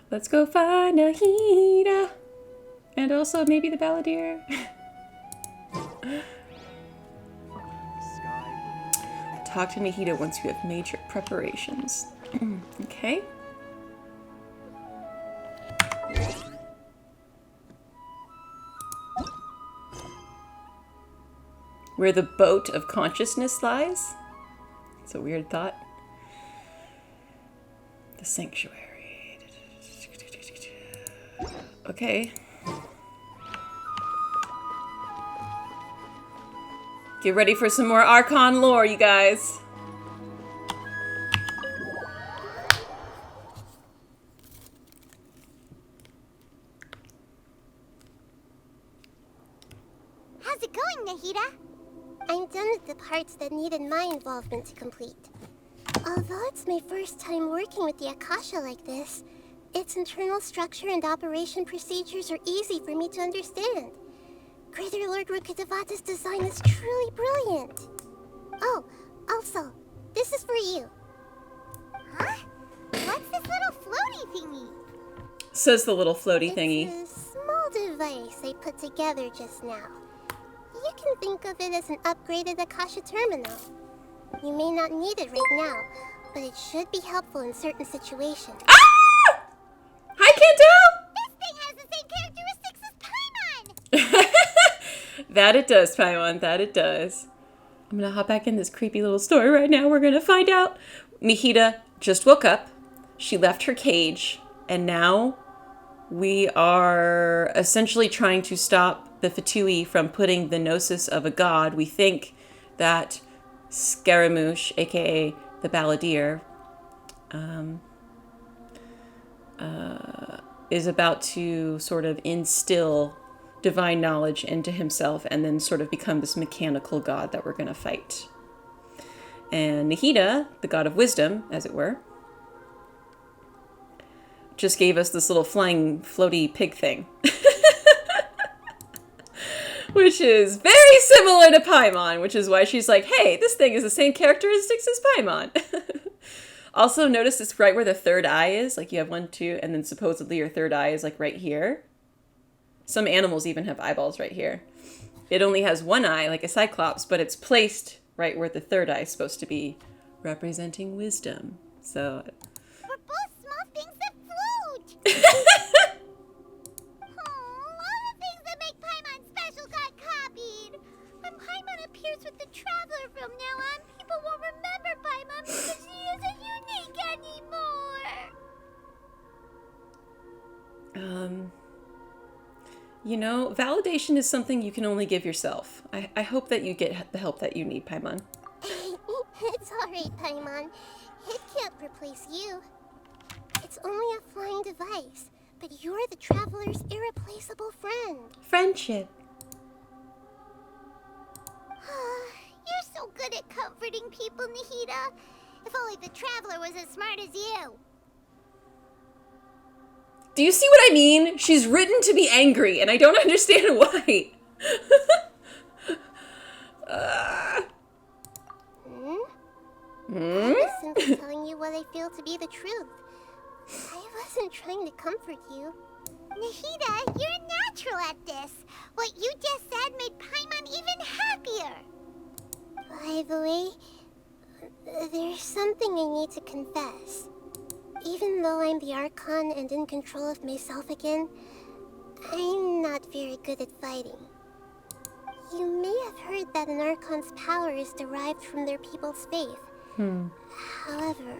Let's go find Nahida. And also maybe the Balladeer. Talk to Nahida once you have made your preparations. Okay. Where the boat of consciousness lies? It's a weird thought. The sanctuary. Okay. Get ready for some more Archon lore, you guys. How's it going, Nahida? I'm done with the parts that needed my involvement to complete. Although it's my first time working with the Akasha like this, its internal structure and operation procedures are easy for me to understand. Greater Lord Rukkhadevata's design is truly brilliant. Oh, also, this is for you. Huh? What's this little floaty thingy? Says the little floaty thingy. It's a small device I put together just now. You can think of it as an upgraded Akasha terminal. You may not need it right now, but it should be helpful in certain situations. Ah! Hi, Kanto! This thing has the same characteristics as Paimon! That it does, Paimon. That it does. I'm gonna hop back in this creepy little story right now. We're gonna find out. Nahida just woke up. She left her cage, and now we are essentially trying to stop the Fatui from putting the gnosis of a god. We think that Scaramouche, aka the Balladeer, is about to sort of instill divine knowledge into himself and then sort of become this mechanical god that we're going to fight. And Nahida, the god of wisdom, as it were, just gave us this little flying floaty pig thing. Which is very similar to Paimon, which is why she's like, hey, this thing is the same characteristics as Paimon. Also, notice it's right where the third eye is. Like, you have 1, 2, and then supposedly your third eye is, like, right here. Some animals even have eyeballs right here. It only has one eye, like a cyclops, but it's placed right where the third eye is supposed to be, representing wisdom. So... We're both small things that float! All the things that make Paimon special got copied. When Paimon appears with the Traveler from now on, people won't remember Paimon because she isn't unique anymore. You know, validation is something you can only give yourself. I hope that you get the help that you need, Paimon. It's alright, Paimon. It can't replace you. It's only a flying device, but you're the Traveler's irreplaceable friend. Friendship. You're so good at comforting people, Nahida. If only the Traveler was as smart as you. Do you see what I mean? She's written to be angry, and I don't understand why. I was simply telling you what I feel to be the truth. I wasn't trying to comfort you. Nahida, you're natural at this. What you just said made Paimon even happier. By the way, there's something I need to confess. Even though I'm the Archon and in control of myself again, I'm not very good at fighting. You may have heard that an Archon's power is derived from their people's faith. However,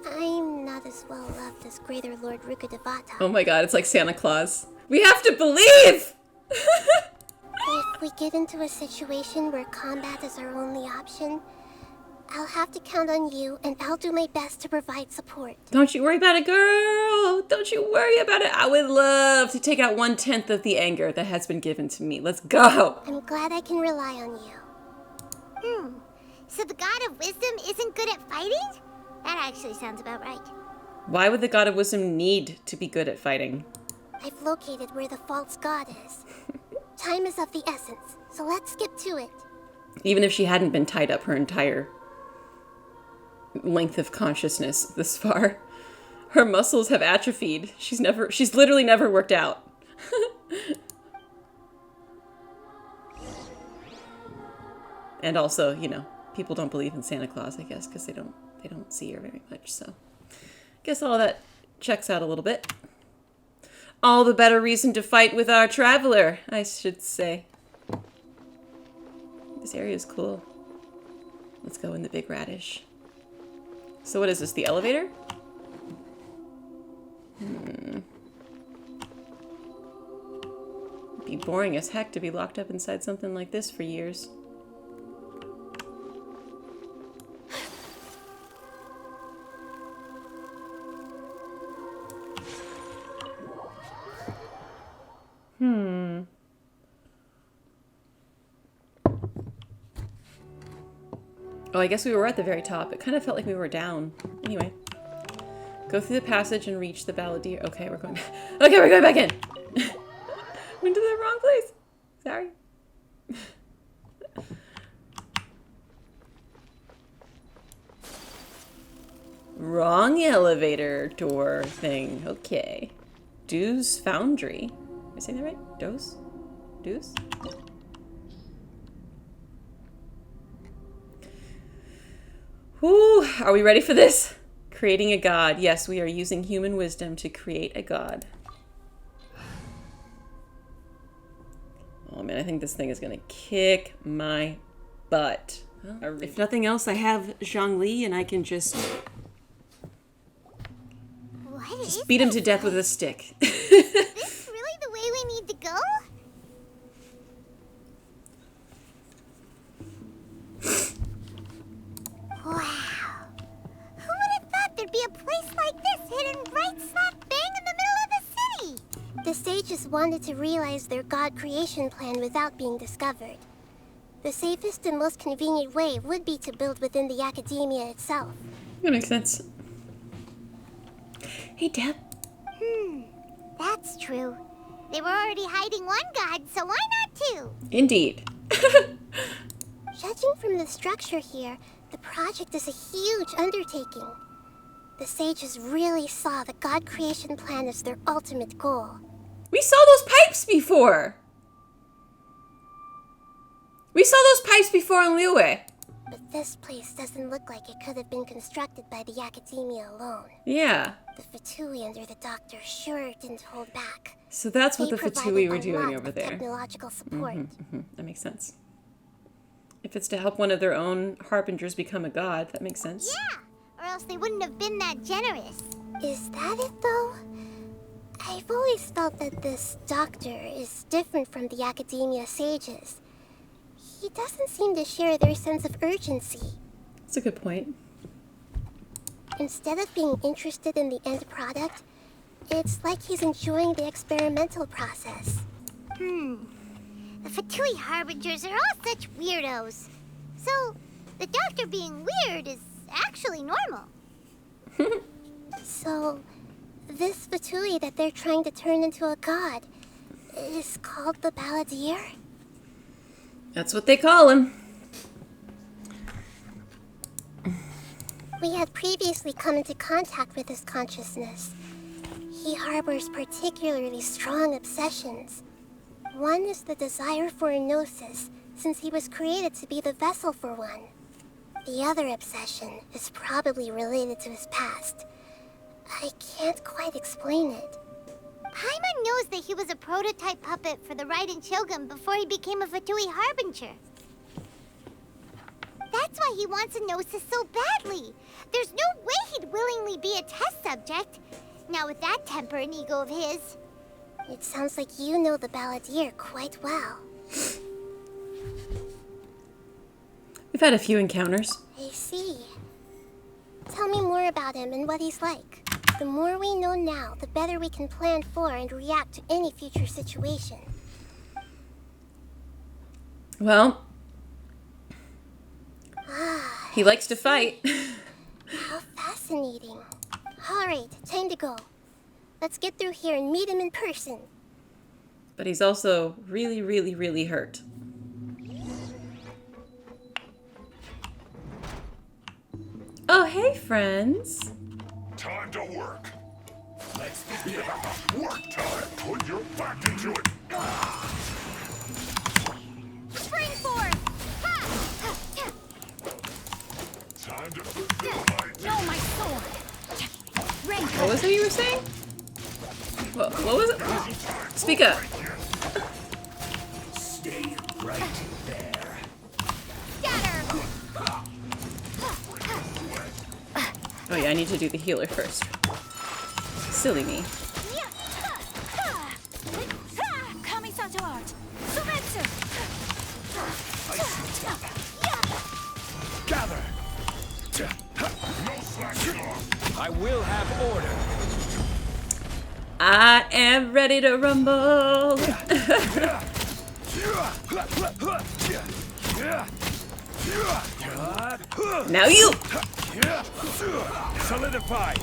I'm not as well loved as Greater Lord Rukkhadevata. Oh my god, it's like Santa Claus. We have to believe! If we get into a situation where combat is our only option, I'll have to count on you, and I'll do my best to provide support. Don't you worry about it, girl! Don't you worry about it. I would love to take out 1/10 of the anger that has been given to me. Let's go! I'm glad I can rely on you. So the God of Wisdom isn't good at fighting? That actually sounds about right. Why would the God of Wisdom need to be good at fighting? I've located where the false god is. Time is of the essence, so let's skip to it. Even if she hadn't been tied up her entire length of consciousness this far, Her muscles have atrophied. She's literally never worked out. And also, you know, people don't believe in Santa Claus, I guess, because they don't see her very much, so. Guess all that checks out a little bit. All the better reason to fight with our traveler, I should say. This area is cool. Let's go in the big radish. So what is this, the elevator? It'd be boring as heck to be locked up inside something like this for years. Oh, I guess we were at the very top. It kind of felt like we were down. Anyway. Go through the passage and reach the balladeer. Okay, we're going back. Okay, we're going back in. Went to the wrong place. Sorry. Wrong elevator door thing. Okay. Dew's Foundry. Am I saying that right? Dew's? Whew, are we ready for this? Creating a god. Yes, we are using human wisdom to create a god. Oh man, I think this thing is gonna kick my butt. Well, if nothing else, I have Zhongli and I can just beat him to death with a stick. Is this really the way we need to go? Wow. Who would have thought there'd be a place like this hidden right slap bang in the middle of the city? The sages wanted to realize their god creation plan without being discovered. The safest and most convenient way would be to build within the academia itself. That makes sense. Hey, Deb. That's true. They were already hiding one god, so why not two? Indeed. Judging from the structure here, the project is a huge undertaking. The sages really saw the god creation plan as their ultimate goal. We saw those pipes before! We saw those pipes before in Liyue. But this place doesn't look like it could have been constructed by the academia alone. Yeah. The Fatui under the doctor sure didn't hold back. So that's what They the Fatui were provided a doing lot over of there. technological support. That makes sense. If it's to help one of their own harbingers become a god, that makes sense. Yeah, or else they wouldn't have been that generous. Is that it, though? I've always felt that this doctor is different from the academia sages. He doesn't seem to share their sense of urgency. That's a good point. Instead of being interested in the end product, it's like he's enjoying the experimental process. The Fatui Harbingers are all such weirdos. So, the doctor being weird is actually normal. So, this Fatui that they're trying to turn into a god is called the Balladeer? That's what they call him. We had previously come into contact with his consciousness. He harbors particularly strong obsessions. One is the desire for a gnosis, since he was created to be the vessel for one. The other obsession is probably related to his past. I can't quite explain it. Paimon knows that he was a prototype puppet for the Raiden Shogun before he became a Fatui Harbinger. That's why he wants a gnosis so badly. There's no way he'd willingly be a test subject. Now with that temper and ego of his. It sounds like you know the Balladeer quite well. We've had a few encounters. I see. Tell me more about him and what he's like. The more we know now, the better we can plan for and react to any future situation. Well, he likes to fight. How fascinating. All right, time to go. Let's get through here and meet him in person. But he's also really, really, really hurt. Oh, hey, friends. Time to work. Work time. Put your back into it. Spring force! Ha! Time to fulfill my No, my sword! Rain What was it you were saying? What was it? Speak up. Stay right there. scatter! Oh yeah, I need to do the healer first. Silly me. Kamisato art! Sumeru! Gather. no slacking off. I will have order. I am ready to rumble. Now you. Solidify.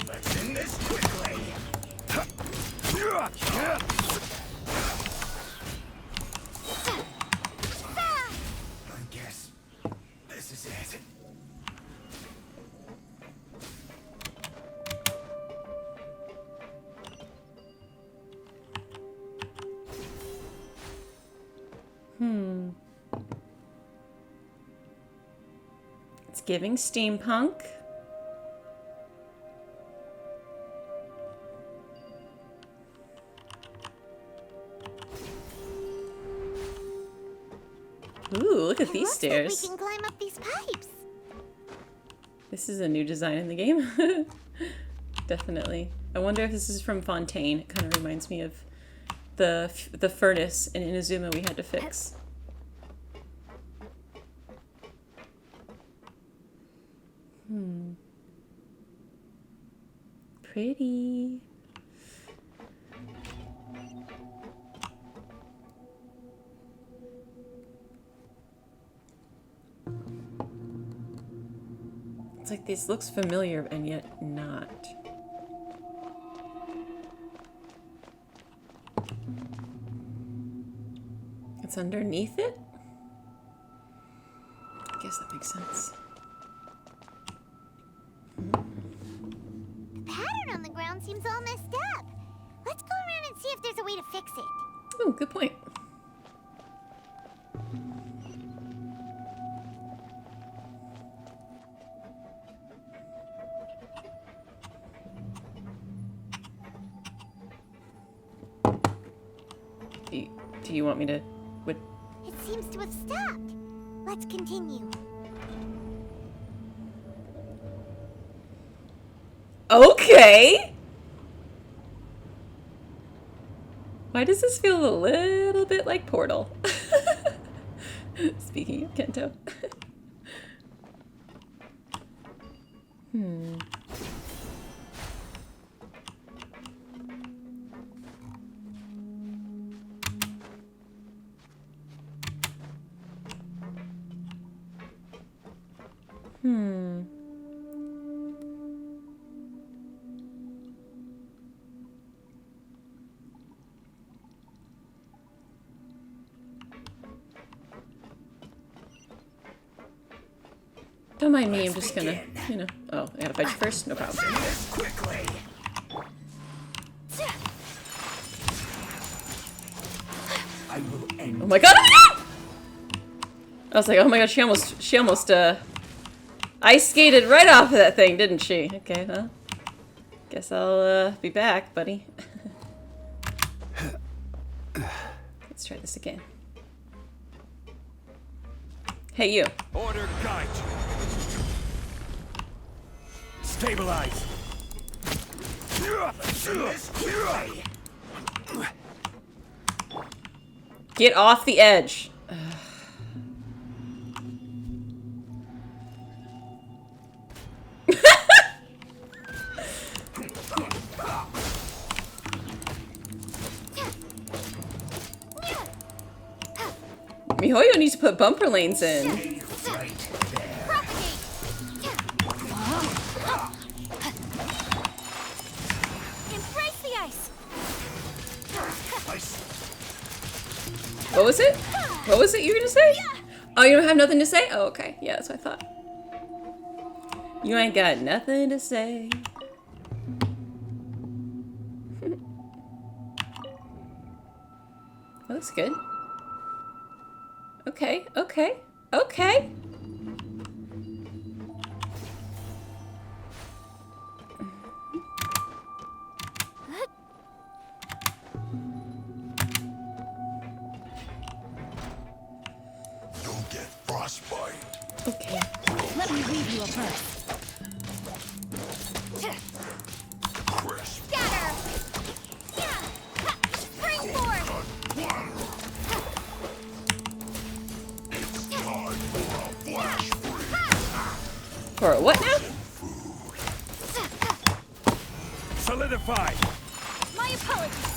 Let's end this quickly. I guess this is it. It's giving steampunk. Ooh, look at these Looks like stairs. we can climb up these pipes. This is a new design in the game. Definitely. I wonder if this is from Fontaine. It kind of reminds me of the furnace in Inazuma we had to fix. Pretty. It's like this looks familiar and yet not. It's underneath it? I guess that makes sense. The pattern on the ground seems all messed up. Let's go around and see if there's a way to fix it. Oh, good point. Do you want me to... What? It seems to have stopped. Let's continue. Okay! Why does this feel a little bit like Portal? Speaking of Kento. Don't mind me, I'm just gonna, you know. Oh, I gotta fight you first? No problem. This quickly. I will end. Oh my god! I was like, oh my god, she almost, ice skated right off of that thing, didn't she? Okay, well, guess I'll, be back, buddy. Let's try this again. Hey, you. Order guide you. Stabilize. This quickly. Get off the edge. Mihoyo needs to put bumper lanes in. Right there. Propagate! Embrace the ice! What was it? What was it you were gonna say? Oh, you don't have nothing to say? Oh, okay. Yeah, that's what I thought. You ain't got nothing to say. That looks good. Okay, okay, okay. Don't get frostbite. Okay. Let me read you a verse. Crisp. Scatter! Yeah! Ha! Springboard! It's time for a flash freeze. For what now? Solidify. My apologies.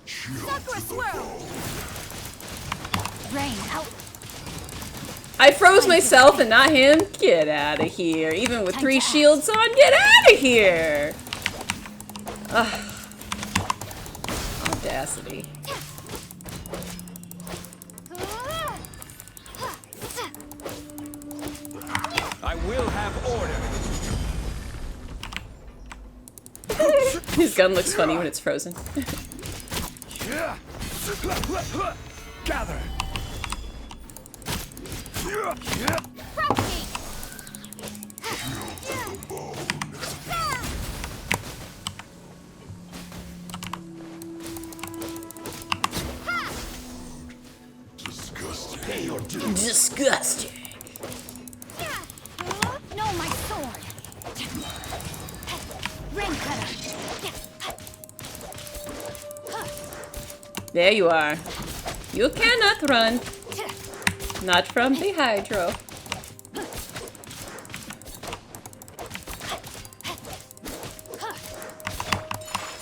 Sakura swirl. Rain out. I froze myself and not him? Get out of here. Even with 3 shields on, get out of here! Ugh. Audacity. I will have order. His gun looks funny when it's frozen. Gather. Disgusting. Pay your dues. Disgusting. No, my sword. Rain cutter. There you are. You cannot run. Not from the hydro.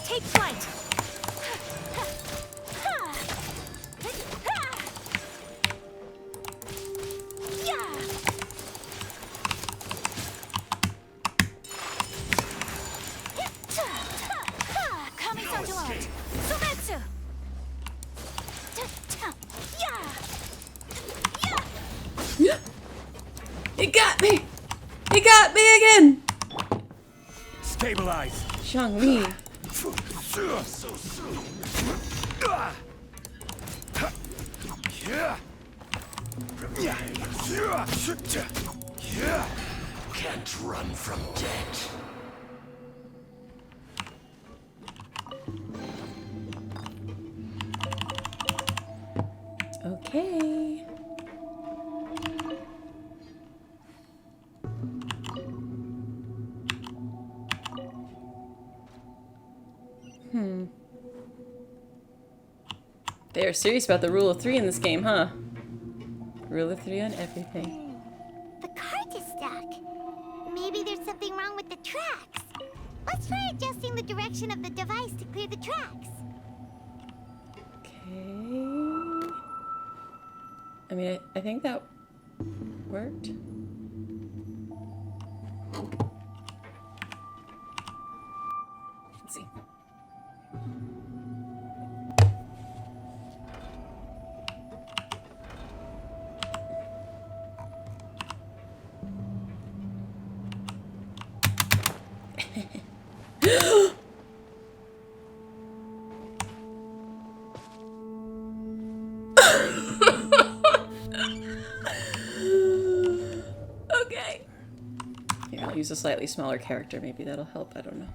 Take flight. Kami-san to art. Sumeru. He got me! He got me again! Stabilize. Xiangli. Can't run from death. Okay. They are serious about the rule of 3 in this game, huh? Rule of 3 on everything. The cart is stuck. Maybe there's something wrong with the tracks. Let's try adjusting the direction of the device to clear the tracks. Okay. I mean, I think that worked. Let's see. Okay. Here, I'll use a slightly smaller character. Maybe that'll help. I don't know.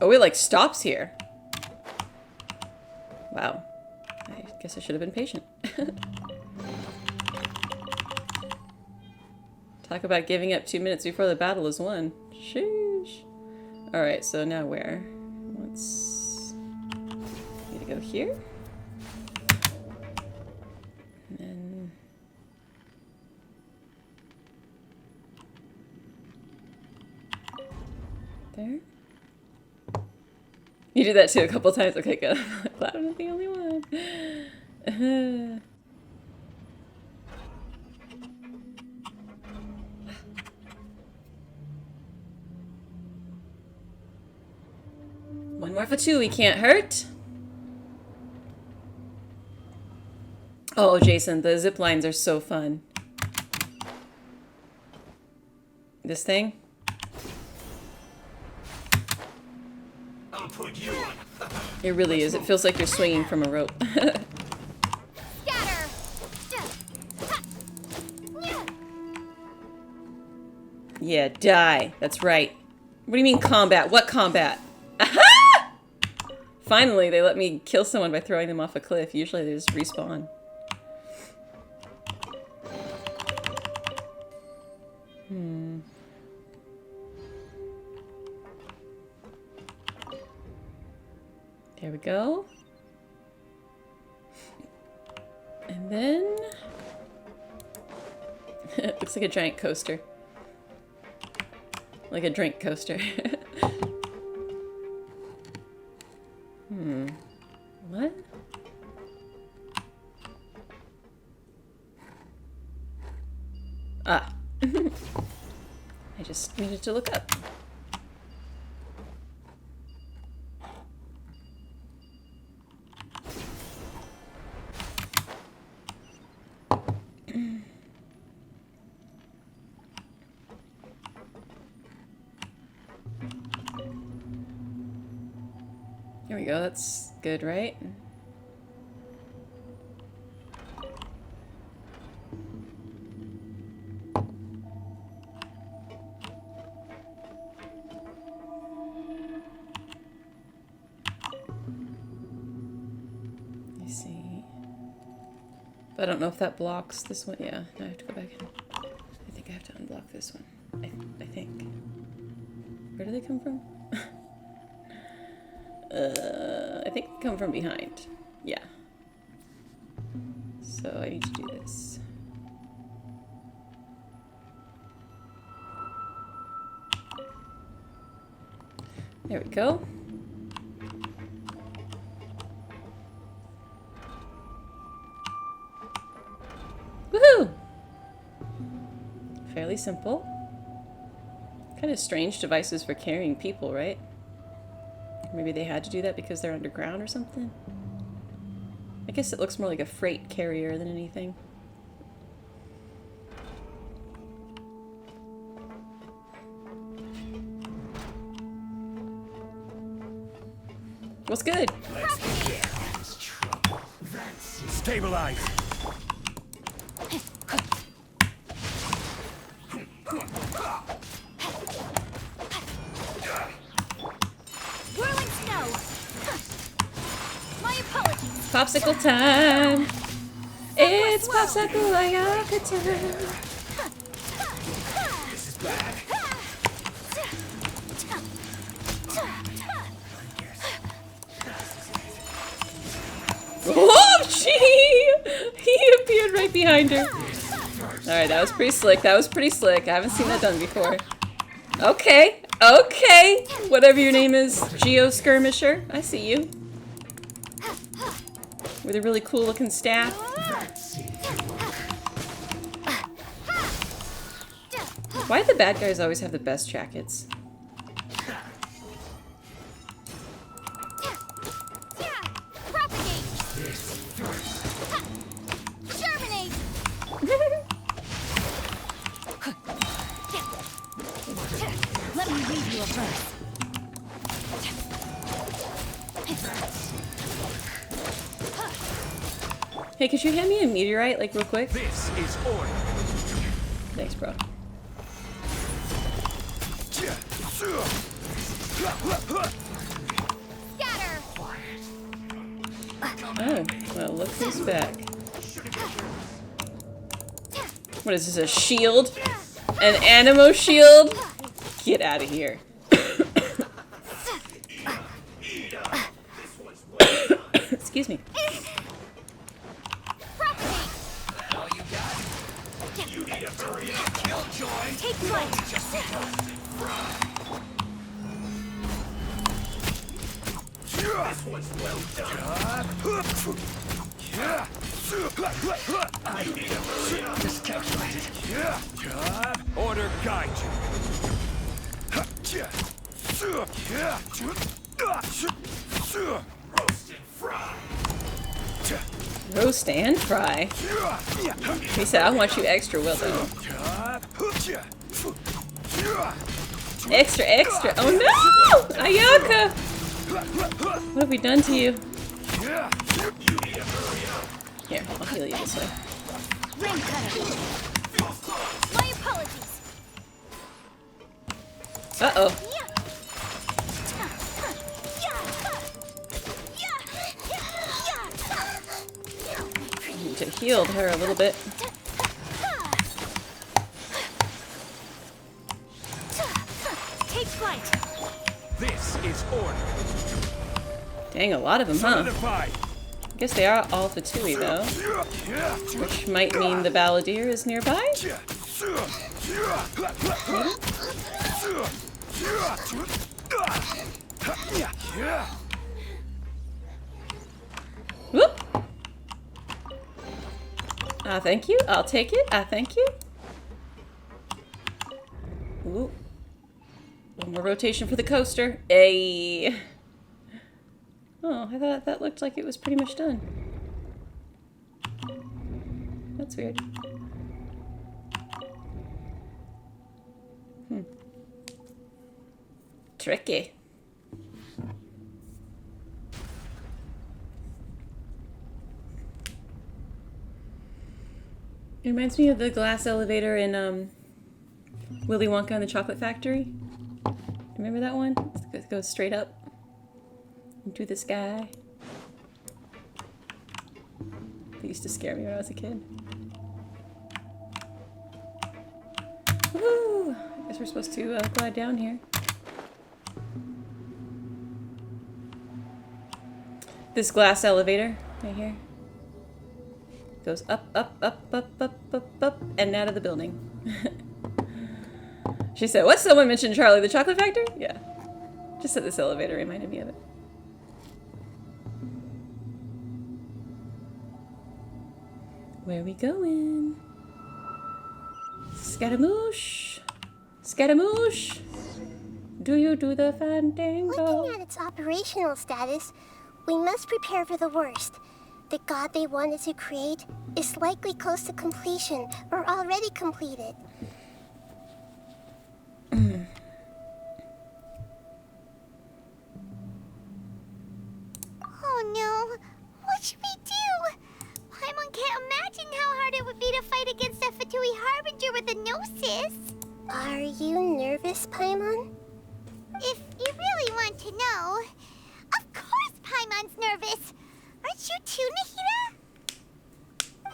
Oh, it like stops here. Wow. I guess I should have been patient. Talk about giving up 2 minutes before the battle is won. Sheesh. Alright, so now where? Let's... Need to go here? And then... There? You did that too a couple times. Okay, good. I'm glad I'm not the only one. One more for two, we can't hurt. Oh, Jason, the zip lines are so fun. This thing? I'll put you on. It really is. It feels like you're swinging from a rope. Scatter! Yeah, die. That's right. What do you mean combat? What combat? Finally, they let me kill someone by throwing them off a cliff. Usually they just respawn. There we go. And then... it looks like a giant coaster. Like a drink coaster. What? Ah. I just needed to look up. Here we go, that's good, right? I see. But I don't know if that blocks this one. Yeah, I have to go back in. I think I have to unblock this one. I think. Where do they come from? I think they come from behind. Yeah. So I need to do this. There we go. Woohoo! Fairly simple. Kind of strange devices for carrying people, right? Maybe they had to do that because they're underground or something? I guess it looks more like a freight carrier than anything. What's good? Stabilize. Whirling snow. My apologies. Popsicle time! It's popsicle ayaka time! This is bad. Oh, he appeared right behind her. Alright, that was pretty slick. That was pretty slick. I haven't seen that done before. Okay, okay. Whatever your name is, Geo Skirmisher. I see you. With a really cool looking staff. Why do the bad guys always have the best jackets? Let me read you a verse. Hey, could you hand me a meteorite, like, real quick? This is order. Thanks, bro. Scatter! Oh, well, look who's back. What is this, a shield? An animo shield? Get out of here. Excuse me. Take flight. This one's well done. I need a hurry. Miscalculated. Order guide you. Roast and fry. Roast and fry. He said, I want you extra well though. Extra, extra. Oh no! Ayaka! What have we done to you? Here, I'll heal you this way. Rain cutter. My apologies. Uh-oh. I need to heal her a little bit. Take flight. This is order. Dang, a lot of them, huh? Solidify. I guess they are all Fatui, though. Which might mean the Balladeer is nearby? Whoop! Thank you. I'll take it. Thank you. Ooh. One more rotation for the coaster. Ayy. Oh, I thought that looked like it was pretty much done. That's weird. Tricky. It reminds me of the glass elevator in Willy Wonka and the Chocolate Factory. Remember that one? It goes straight up into the sky. It used to scare me when I was a kid. Woo! I guess we're supposed to glide down here. This glass elevator right here goes up, up, up, up, up, up, up, and out of the building. She said, what? Someone mentioned Charlie the Chocolate Factory? Yeah. Just said this elevator reminded me of it. Where are we going? Scaramouche. Scaramouche. Do you do the fandango? Looking at its operational status, we must prepare for the worst. The god they wanted to create is likely close to completion or already completed. Oh no! What should we do? Paimon can't imagine how hard it would be to fight against a Fatui Harbinger with a Gnosis. Are you nervous, Paimon? If you really want to know, of course Paimon's nervous. Aren't you too, Nahida?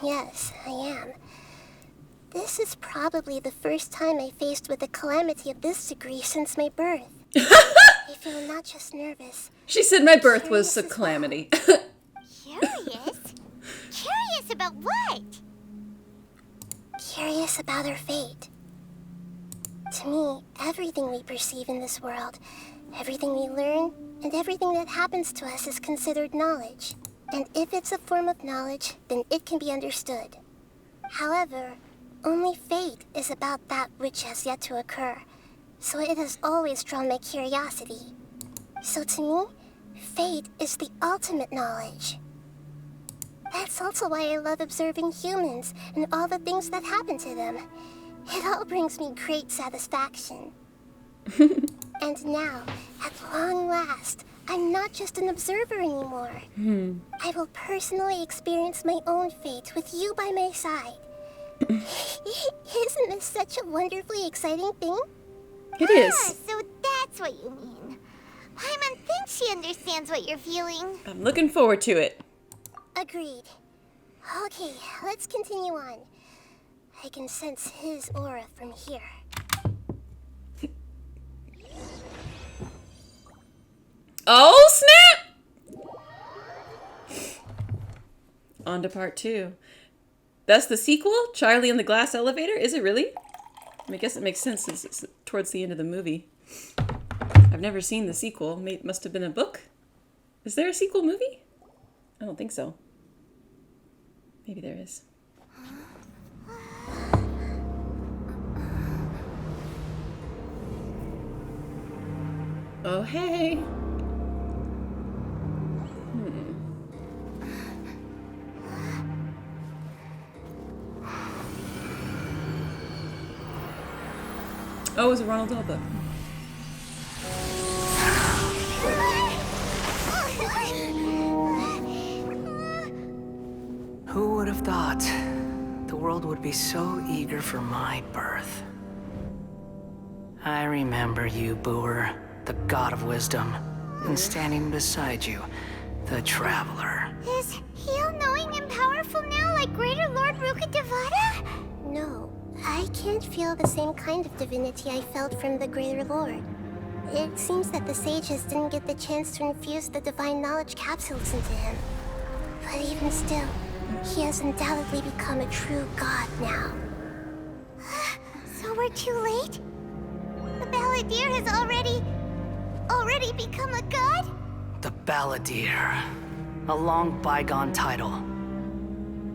Yes, I am. This is probably the first time I faced with a calamity of this degree since my birth. I feel not just nervous. She said my birth was a calamity. Curious? Curious about what? Curious about our fate. To me, everything we perceive in this world, everything we learn, and everything that happens to us is considered knowledge. And if it's a form of knowledge, then it can be understood. However, only fate is about that which has yet to occur, so it has always drawn my curiosity. So to me, fate is the ultimate knowledge. That's also why I love observing humans and all the things that happen to them. It all brings me great satisfaction. And now, at long last, I'm not just an observer anymore. I will personally experience my own fate with you by my side. Isn't this such a wonderfully exciting thing? It is. So that's what you mean. Paimon thinks she understands what you're feeling. I'm looking forward to it. Agreed. Okay, let's continue on. I can sense his aura from here. Oh, snap! On to part 2. That's the sequel? Charlie and the Glass Elevator? Is it really? I guess it makes sense since it's towards the end of the movie. I've never seen the sequel. Must have been a book? Is there a sequel movie? I don't think so. Maybe there is. Oh, hey. Oh, it was a Ronald Dahl book. Who would have thought the world would be so eager for my birth? I remember you, Booer, the god of wisdom, and standing beside you, the traveler. Is he all-knowing and powerful now, like Greater Lord Rukkhadevata? No, I can't feel the same kind of divinity I felt from the Greater Lord. It seems that the sages didn't get the chance to infuse the divine knowledge capsules into him. But even still, he has undoubtedly become a true god now. So we're too late? The Balladeer has already become a god? The Balladeer. A long bygone title.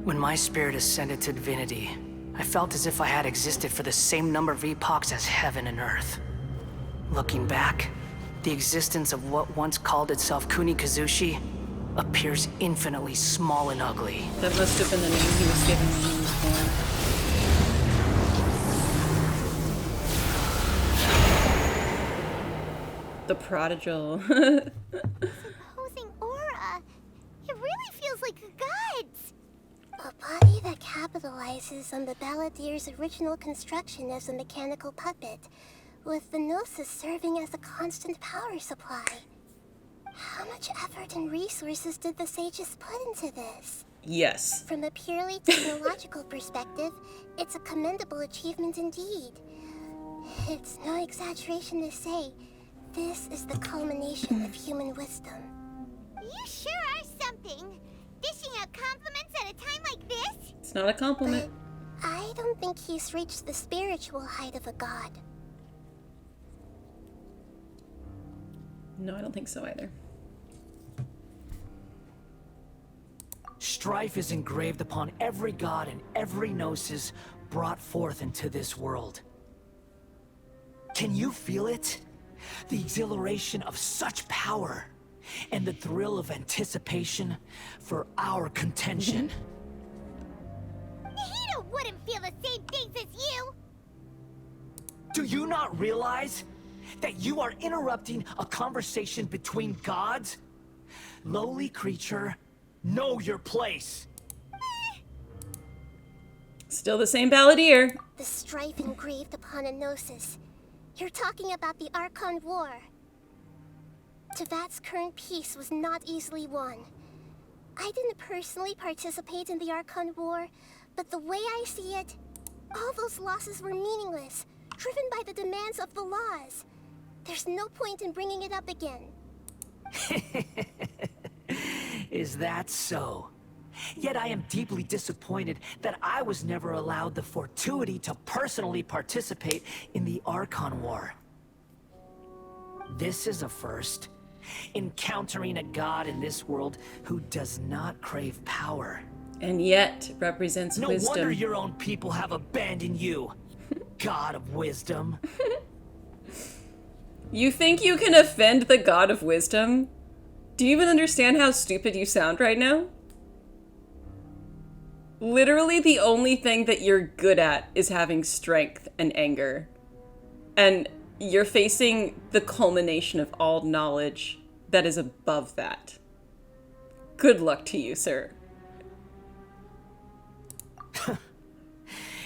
When my spirit ascended to divinity, I felt as if I had existed for the same number of epochs as heaven and earth. Looking back, the existence of what once called itself Kunikazushi appears infinitely small and ugly. That must have been the name he was given when he was born. The prodigal. Imposing aura. It really feels like a god's. A body that capitalizes on the Balladeer's original construction as a mechanical puppet, with the Gnosis serving as a constant power supply. How much effort and resources did the sages put into this? Yes. From a purely technological perspective, it's a commendable achievement indeed. It's no exaggeration to say, this is the culmination of human wisdom. You sure are something! Dishing out compliments at a time like this? It's not a compliment. But I don't think he's reached the spiritual height of a god. No, I don't think so either. Strife is engraved upon every god and every gnosis brought forth into this world. Can you feel it? The exhilaration of such power, and the thrill of anticipation for our contention. Nahida wouldn't feel the same things as you! Do you not realize that you are interrupting a conversation between gods? Lowly creature, know your place. Still the same Balladeer. The strife engraved upon a gnosis. You're talking about the Archon War. Tevat's current peace was not easily won. I didn't personally participate in the Archon War, but the way I see it, all those losses were meaningless, driven by the demands of the laws. There's no point in bringing it up again. Is that so? Yet I am deeply disappointed that I was never allowed the fortuity to personally participate in the Archon War. This is a first. Encountering a god in this world who does not crave power. And yet represents No wisdom. wonder your own people have abandoned you. God of wisdom. You think you can offend the god of wisdom? Do you even understand how stupid you sound right now? Literally the only thing that you're good at is having strength and anger. And you're facing the culmination of all knowledge that is above that. Good luck to you, sir.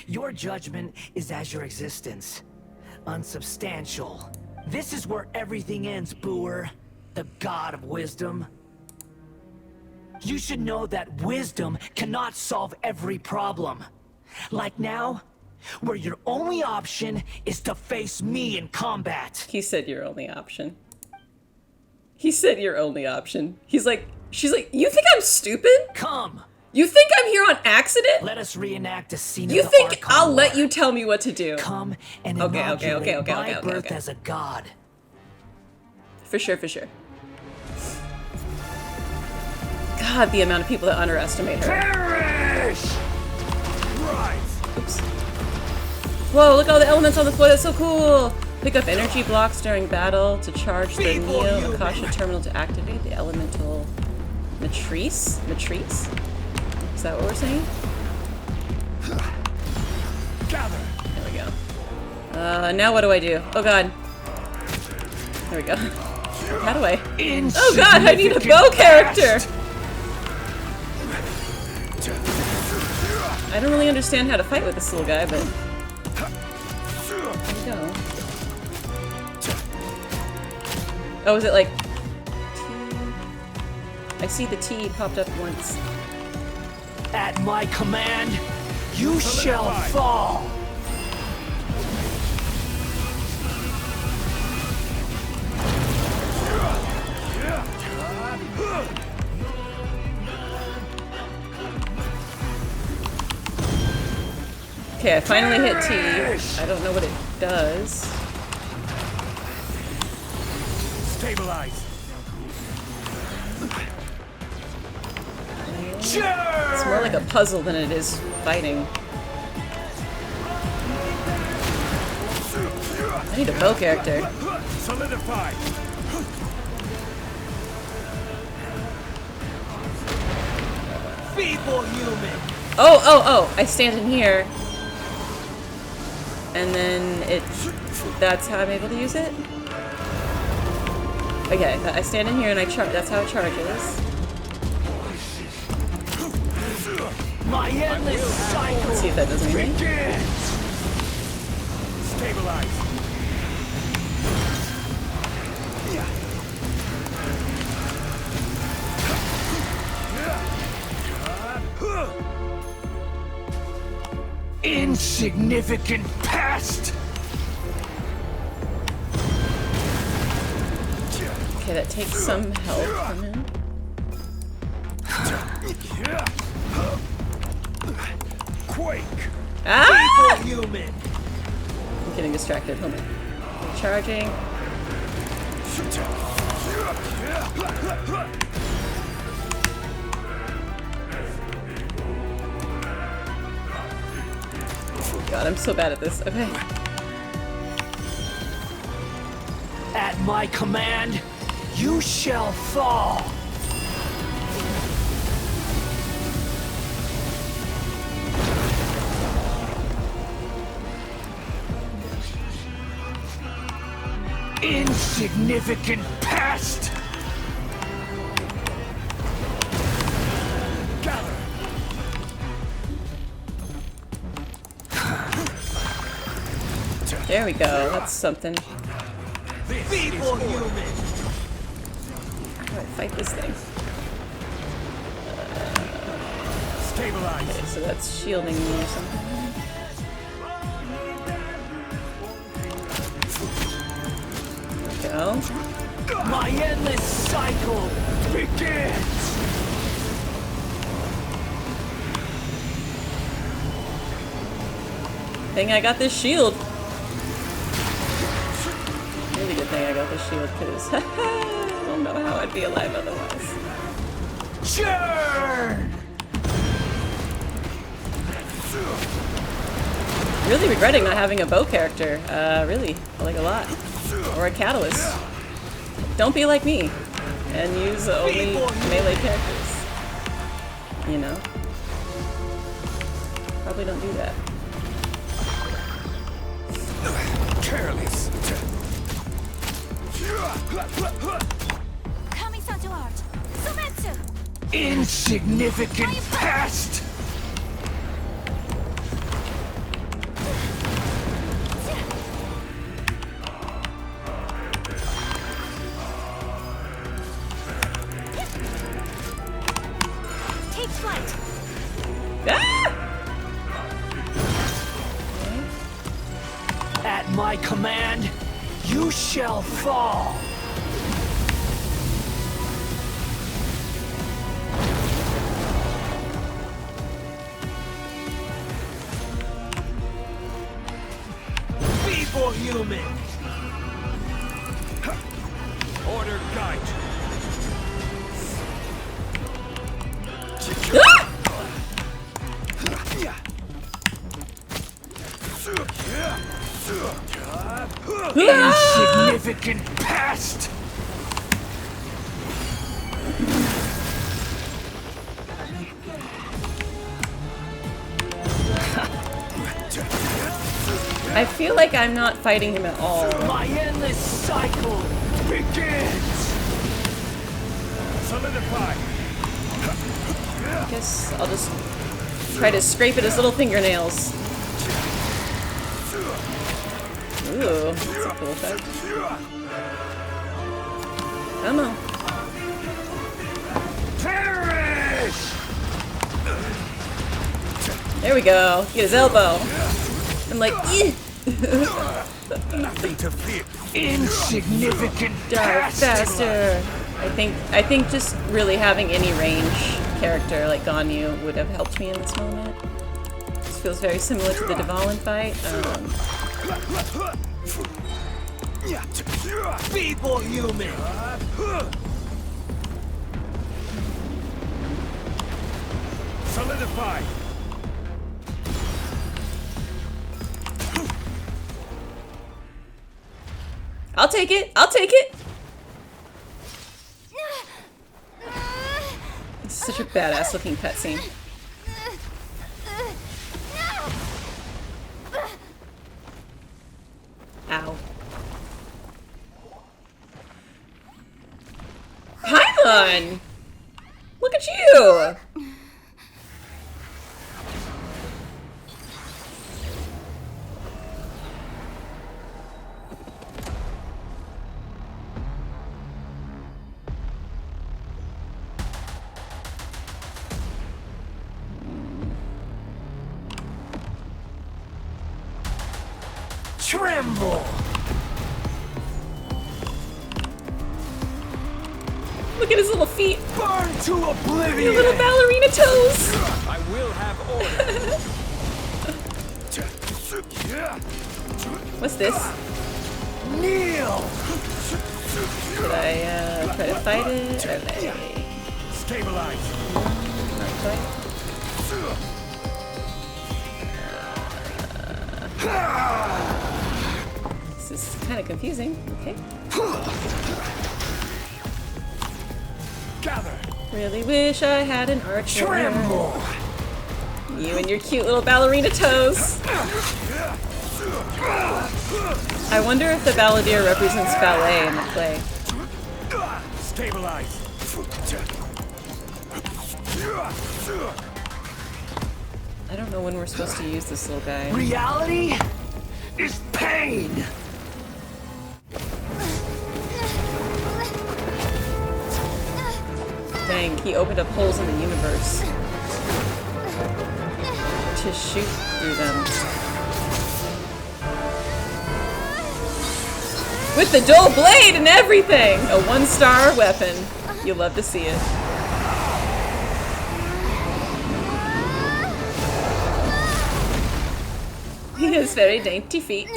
Your judgment is as your existence. Unsubstantial. This is where everything ends, Booer. The god of wisdom. You should know that wisdom cannot solve every problem. Like now, where your only option is to face me in combat. He said your only option. He said your only option. She's like, you think I'm stupid? Come, You think I'm here on accident? let us reenact a scene You of the think Archon I'll War. let you tell me what to do? Come and Okay, inaugurate okay, my birth okay. as a god. For sure, for sure. God, the amount of people that underestimate her. Perish! Rise! Oops. Whoa, look at all the elements on the floor. That's so cool. Pick up energy blocks during battle to charge the People, Neo you- Akasha terminal to activate the elemental matrice. Matrice? Is that what we're saying? Gather! There we go. Now what do I do? Oh god. There we go. How do I? Oh god, I need a bow character! I don't really understand how to fight with this little guy, but... There we go. Oh, is it like... T? I see the T popped up once. At my command, you shall fall! Okay, I finally hit T. I don't know what it does. Stabilize. It's more like a puzzle than it is fighting. I need a bow character. Solidify. Feeble human! Oh! I stand in here. And then it... That's how I'm able to use it? Okay, I stand in here and I charge. That's how it charges. My endless cycle! Let's see if that does anything. Stabilize. Insignificant past! Okay, that takes some help from him. Quake. Ah! Human! I'm getting distracted. Hold on. Charging. God, I'm so bad at this. Okay. At my command, you shall fall! Insignificant past! Gather. There we go. That's something. Feeble human! How do I fight this thing? Stabilize. Okay, so that's shielding me or something. There we go. My endless cycle begins! Thing I got this shield. Really good thing I got this shield because I don't know how I'd be alive otherwise. Churn! Really regretting not having a bow character. Really, like a lot. Or a catalyst. Don't be like me and use only melee characters. You know? Probably don't do that. Careless. Kami-san's art. Sumeru. Insignificant past! Take flight. Ah! At my command, you shall fall! Feeble human! Order guide. Ah! Insignificant past! I feel like I'm not fighting him at all. My endless cycle begins! Solidify! I guess I'll just try to scrape at his little fingernails. Ooh, that's a cool effect. Come on. Perish! There we go. Get his elbow. I'm like, eh. Nothing to fear. Insignificant Die faster. I think just really having any range character like Ganyu would have helped me in this moment. This feels very similar to the Dvalin fight. feeble human! Solidify! I'll take it. I'll take it. It's such a badass looking cutscene. Ow. Paimon! Look at you! Tremble! Look at his little feet. Burn to oblivion! Your little ballerina toes. I will have order. What's this? Kneel! Should I try to fight it? Okay. Stabilize. Not quite. This is kind of confusing. Okay. Gather. Really wish I had an archer. Tremble! You and your cute little ballerina toes. I wonder if the balladeer represents ballet in the play. Stabilize. I don't know when we're supposed to use this little guy. Reality is pain! Dang, he opened up holes in the universe to shoot through them. With the dual blade and everything! A 1-star weapon. You'll love to see it. He has very dainty feet.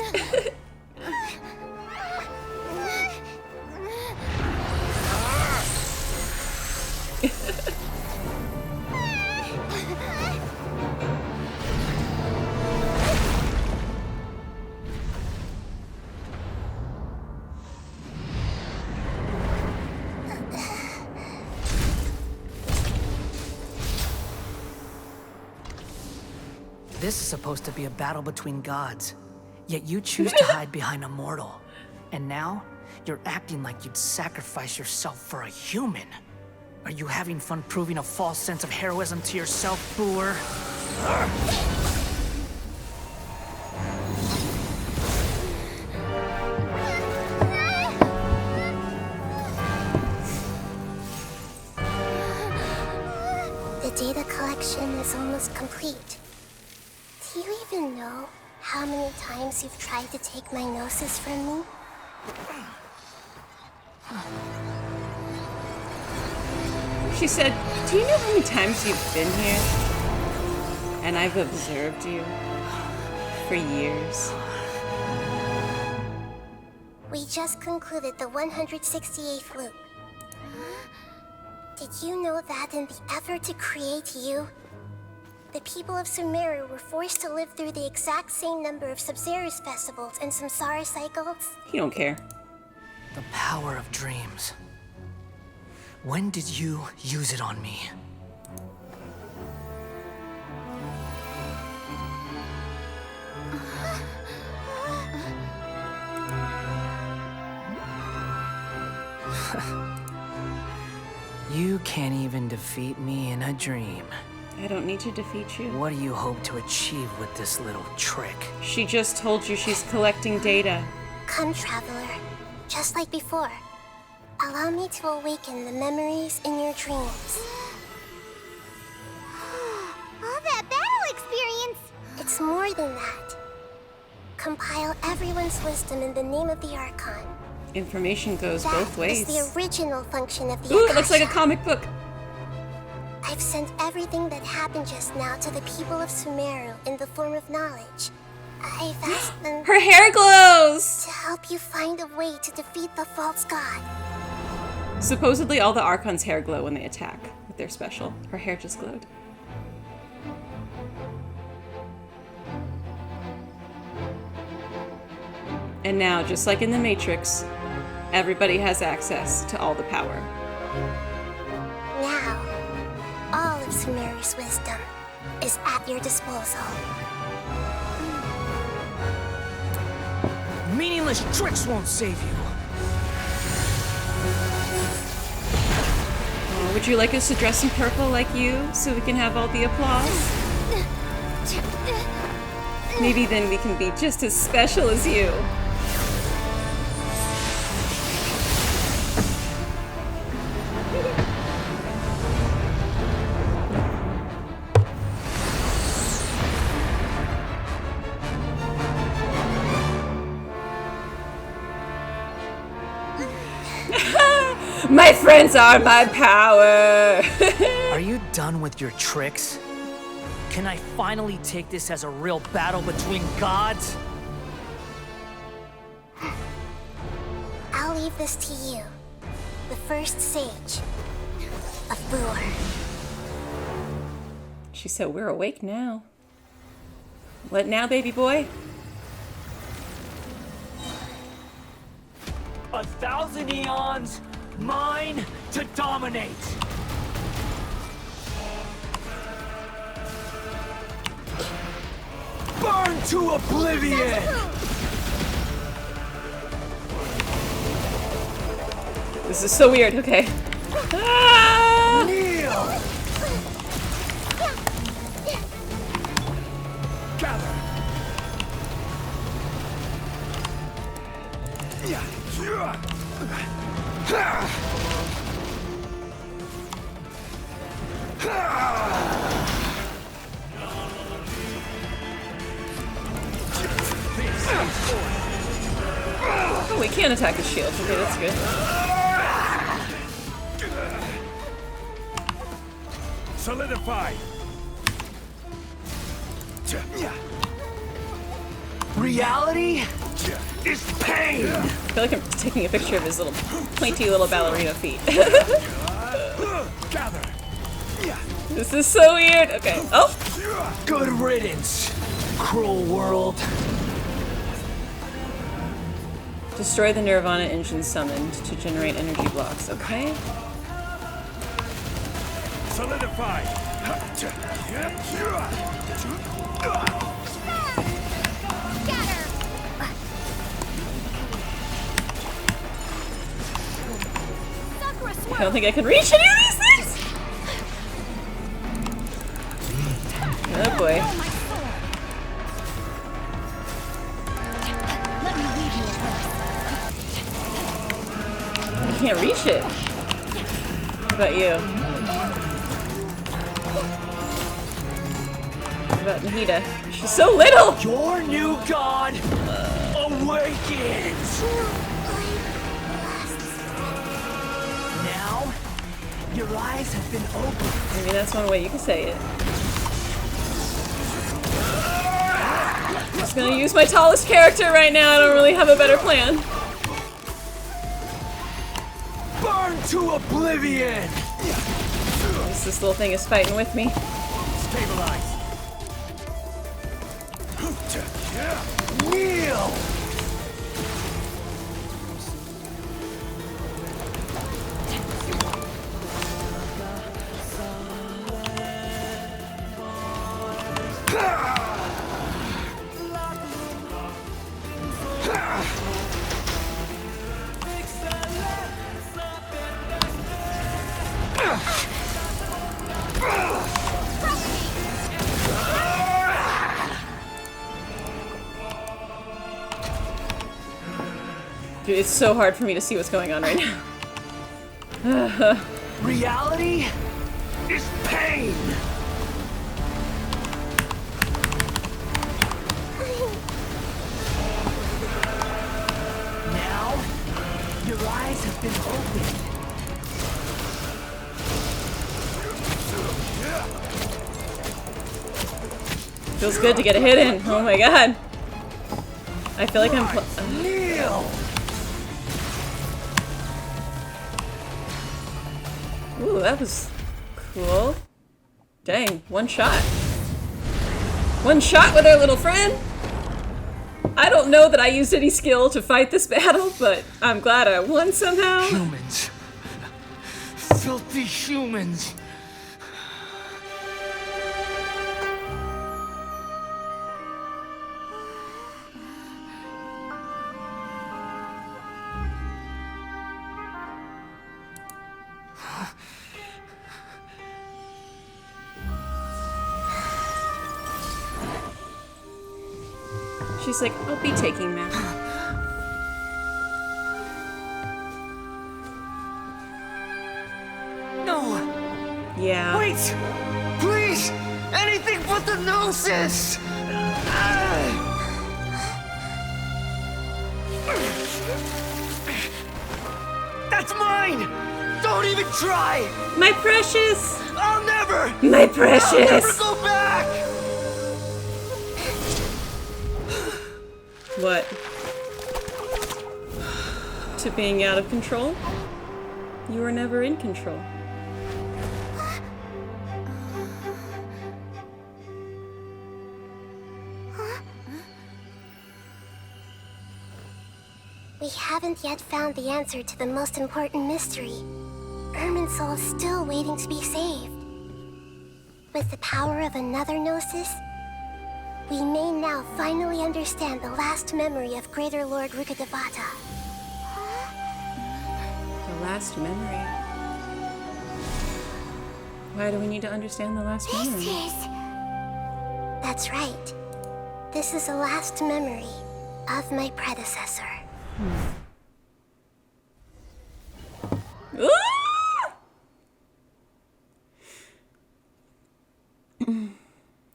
This is supposed to be a battle between gods, yet you choose to hide behind a mortal. And now, you're acting like you'd sacrifice yourself for a human. Are you having fun proving a false sense of heroism to yourself, Boor? The data collection is almost complete. Do you even know how many times you've tried to take my gnosis from me? She said, "Do you know how many times you've been here? And I've observed you for years." We just concluded the 168th loop. Did you know that in the effort to create you, the people of Sumeru were forced to live through the exact same number of Sub-Zerus festivals and Samsara cycles? You don't care. The power of dreams. When did you use it on me? You can't even defeat me in a dream. I don't need to defeat you. What do you hope to achieve with this little trick? She just told you she's collecting data. Come, traveler. Just like before. Allow me to awaken the memories in your dreams. All that battle experience! It's more than that. Compile everyone's wisdom in the name of the Archon. Information goes both ways. That is the original function of the Ooh, Akasha. it looks like a comic book. I've sent everything that happened just now to the people of Sumeru in the form of knowledge. I've asked them Her hair glows! to help you find a way to defeat the false god. Supposedly all the Archon's hair glow when they attack with their special. Her hair just glowed. And now, just like in the Matrix, everybody has access to all the power. Now, all of Sumeru's wisdom is at your disposal. Meaningless tricks won't save you. Oh, would you like us to dress in purple like you, so we can have all the applause? Maybe then we can be just as special as you. My friends are my power! Are you done with your tricks? Can I finally take this as a real battle between gods? I'll leave this to you, the first sage of Boor. She said, we're awake now. What now, baby boy? 1,000 eons, mine to dominate. Burn to oblivion! This is so weird, okay. Ah! Kneel! Gather! Oh, we can't attack his shield. Okay, that's good. Solidify! Reality is pain! I feel like I'm taking a picture of his little pointy little ballerina feet. Gather! This is so weird. Okay. Oh! Good riddance, cruel world. Destroy the Nirvana engine summoned to generate energy blocks. Okay. Solidify! I don't think I can reach any of these things! Oh boy. I can't reach it. What about you? What about Nahida? She's so little! Your new god awakens! Now, your eyes have been opened. Maybe that's one way you can say it. I'm just gonna use my tallest character right now. I don't really have a better plan. Burn to oblivion! This little thing is fighting with me. Stabilize! Kneel! Dude, it's so hard for me to see what's going on right now. Reality is pain! Now, your eyes have been opened. Feels good to get a hit in. Oh my god. I feel like I'm Kneel! Ooh, that was cool. Dang, one shot. One shot with our little friend. I don't know that I used any skill to fight this battle, but I'm glad I won somehow. Humans. Filthy humans. She's like, I'll be taking that. No! Yeah. Wait! Please! Anything but the gnosis! That's mine! Don't even try! My precious! I'll never! My I'll never precious! go back! What? To being out of control? You were never in control. We haven't yet found the answer to the most important mystery. Irminsul is still waiting to be saved. With the power of another Gnosis, we may now finally understand the last memory of Greater Lord Rukkhadevata. The last memory. Why do we need to understand the last memory? That's right. This is the last memory of my predecessor.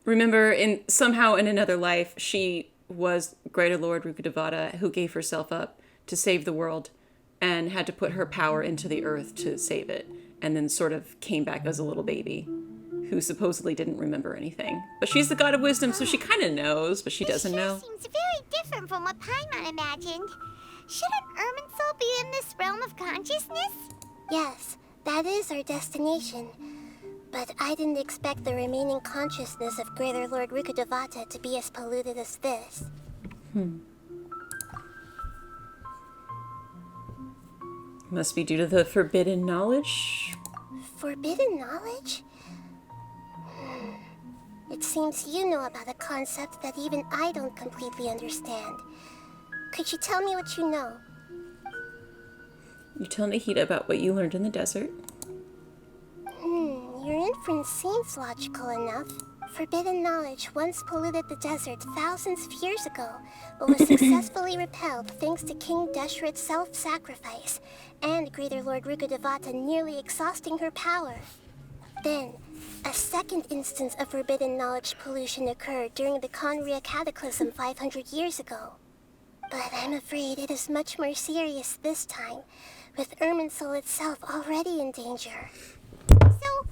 Remember, somehow in another life, she was Greater Lord Rukkhadevata who gave herself up to save the world and had to put her power into the earth to save it, and then sort of came back as a little baby who supposedly didn't remember anything. But she's the god of wisdom, so she kind of knows, but she doesn't know. Seems very different from what Paimon imagined. Shouldn't Irminsul be in this realm of consciousness? Yes, that is our destination. But I didn't expect the remaining consciousness of Greater Lord Rukkhadevata to be as polluted as this. Must be due to the forbidden knowledge. Forbidden knowledge? It seems you know about a concept that even I don't completely understand. Could you tell me what you know? You tell Nahida about what you learned in the desert. Your inference seems logical enough. Forbidden knowledge once polluted the desert thousands of years ago, but was successfully repelled thanks to King Deshret's self-sacrifice, and Greater Lord Rukkhadevata nearly exhausting her power. Then, a second instance of forbidden knowledge pollution occurred during the Conria Cataclysm 500 years ago. But I'm afraid it is much more serious this time, with Irminsul itself already in danger. So,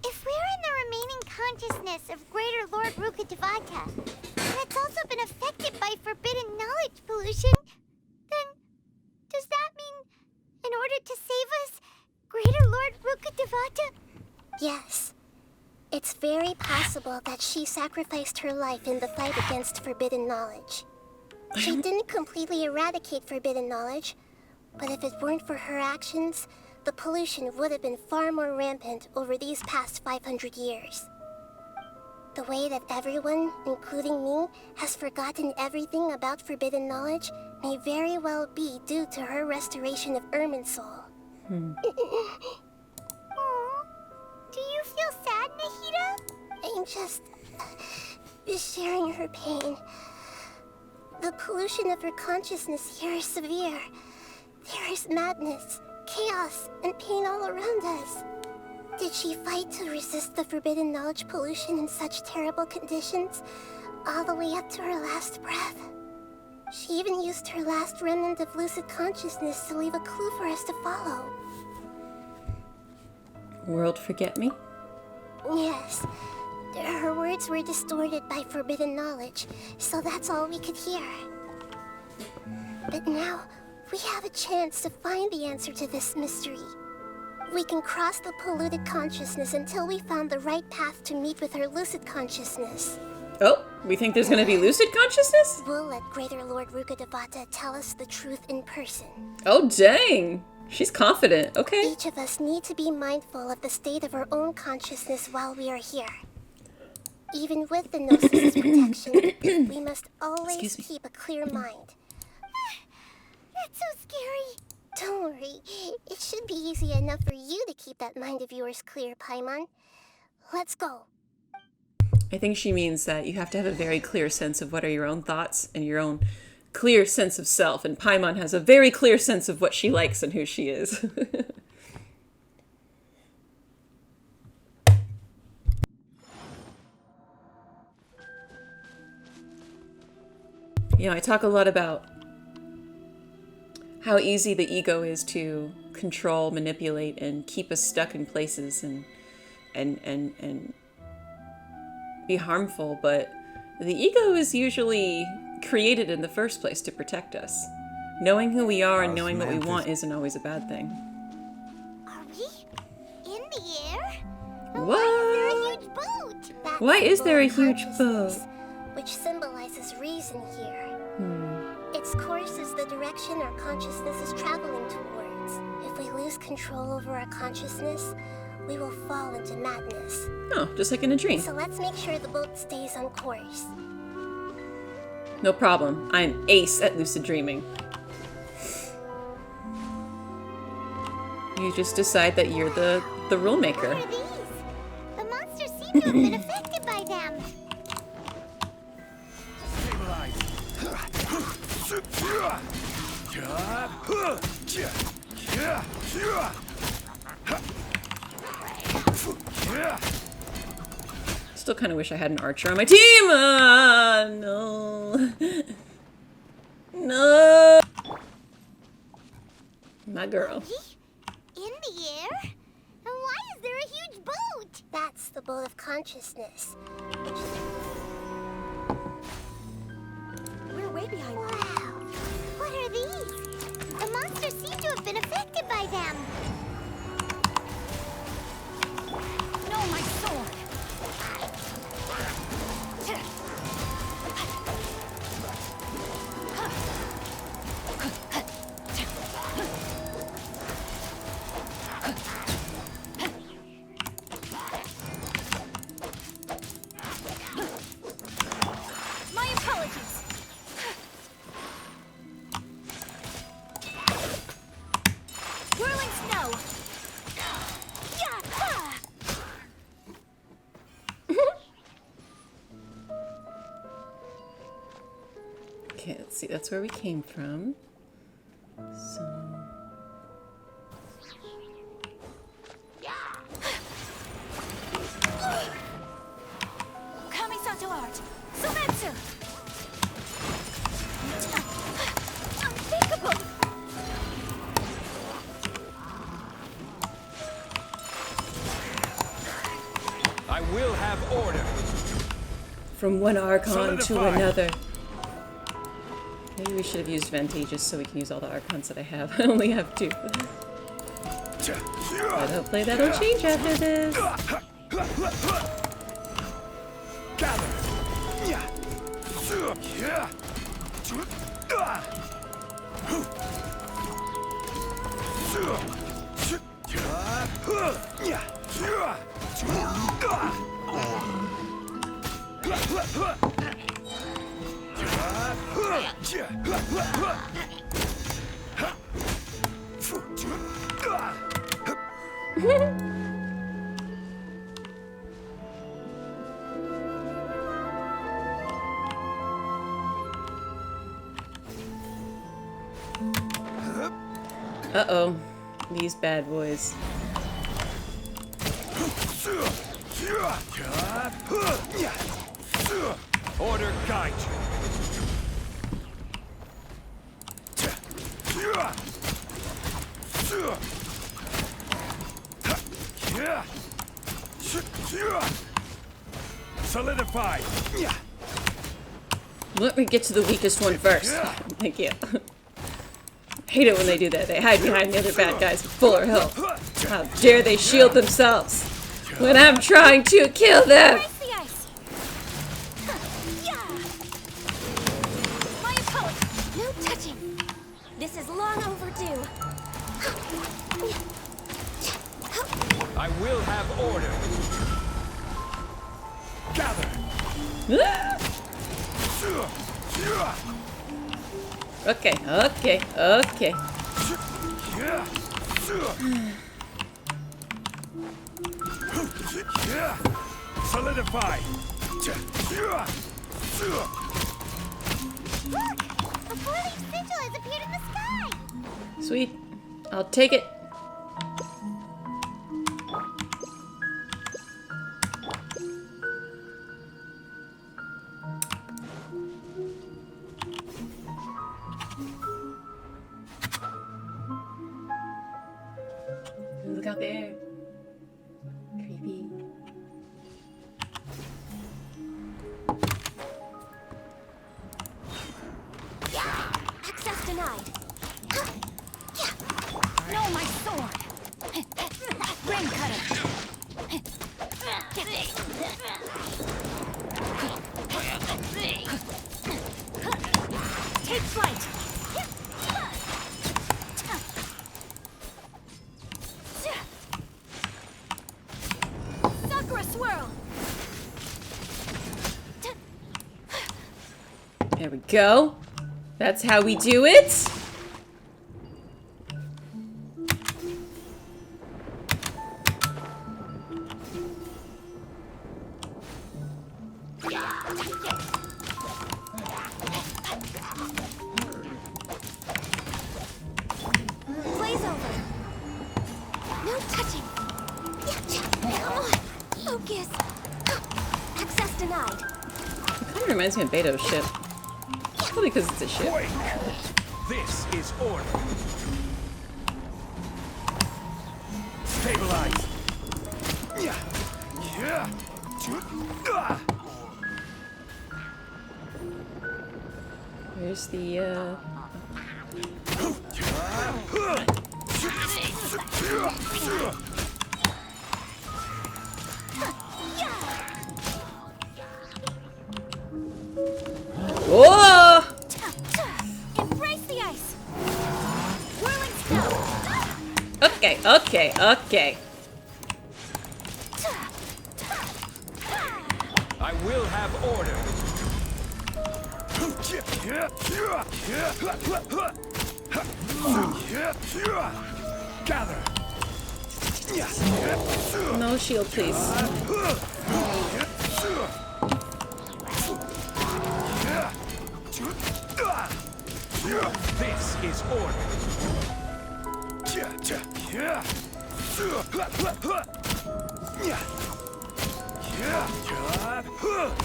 if we're in the remaining consciousness of Greater Lord Rukkhadevata, that's also been affected by forbidden knowledge pollution, then does that mean, in order to save us, Greater Lord Rukkhadevata? Yes. It's very possible that she sacrificed her life in the fight against forbidden knowledge. She didn't completely eradicate forbidden knowledge, but if it weren't for her actions, the pollution would have been far more rampant over these past 500 years. The way that everyone, including me, has forgotten everything about forbidden knowledge may very well be due to her restoration of Irminsul. Do you feel sad, Nahida? I'm just sharing her pain. The pollution of her consciousness here is severe. There is madness, chaos, and pain all around us. Did she fight to resist the forbidden knowledge pollution in such terrible conditions, all the way up to her last breath? She even used her last remnant of lucid consciousness to leave a clue for us to follow. World forget me? Yes. Her words were distorted by forbidden knowledge, so that's all we could hear. But now, we have a chance to find the answer to this mystery. We can cross the polluted consciousness until we found the right path to meet with our lucid consciousness. Oh, we think there's gonna be lucid consciousness? We'll let Greater Lord Rukkhadevata tell us the truth in person. Oh, dang. She's confident. Okay. Each of us need to be mindful of the state of our own consciousness while we are here. Even with the Gnosis' protection, we must always keep a clear mind. That's so scary. Don't worry. It should be easy enough for you to keep that mind of yours clear, Paimon. Let's go. I think she means that you have to have a very clear sense of what are your own thoughts and your own clear sense of self. And Paimon has a very clear sense of what she likes and who she is. You know, I talk a lot about how easy the ego is to control, manipulate, and keep us stuck in places and be harmful, but the ego is usually created in the first place to protect us. Knowing who we are and knowing what we want isn't always a bad thing. Are we in the air? What? Why is there a huge boat? That's Why is there a huge boat? Which symbolizes reason here. Its course is the direction our consciousness is traveling towards. If we lose control over our consciousness, we will fall into madness. Oh, just like in a dream. So let's make sure the boat stays on course. No problem. I'm ace at lucid dreaming. You just decide that you're the rule maker. What are these? The monsters seem to have been affected by them. Still kind of wish I had an archer on my team. No. No. My girl. In the air? And why is there a huge boat? That's the boat of consciousness. We're way behind. Wow. What are these? The monsters seem to have been affected by them. No, my sword. My apologies. Whirling snow. Okay, let's see. That's where we came from. So. Kamisato art. Sumeru. Unthinkable. I will have order. From one Archon to Solidify. another. Maybe we should have used Vantageous so we can use all the Archons that I have. I only have 2. But hopefully that'll change after this. Gather. Uh-oh. These bad boys. Order guide you. Solidify. Let me get to the weakest one first. Thank you. Hate it when they do that. They hide behind the other bad guys with fuller health. How dare they shield themselves when I'm trying to kill them! Break the ice. Yeah. My apologies. No touching. This is long overdue. I will have order. Gather. Okay, okay, okay. Solidify. Look! A four-leaf sigil has appeared in the sky! Sweet. I'll take it. Look out there. Creepy. Access denied. No, my sword. Brain cutter. Take flight. Sakura swirl. There we go. That's how we do it. Blaze over. No touching. Come on. Focus. Access denied. It kind of reminds me of Beto's ship. Probably because it's a ship. Wait. This is order. Stabilize. Where's the, Whoa! Embrace the ice. Whirling snow. Okay, okay, okay. I will have order. Gather. No shield, please. This is order.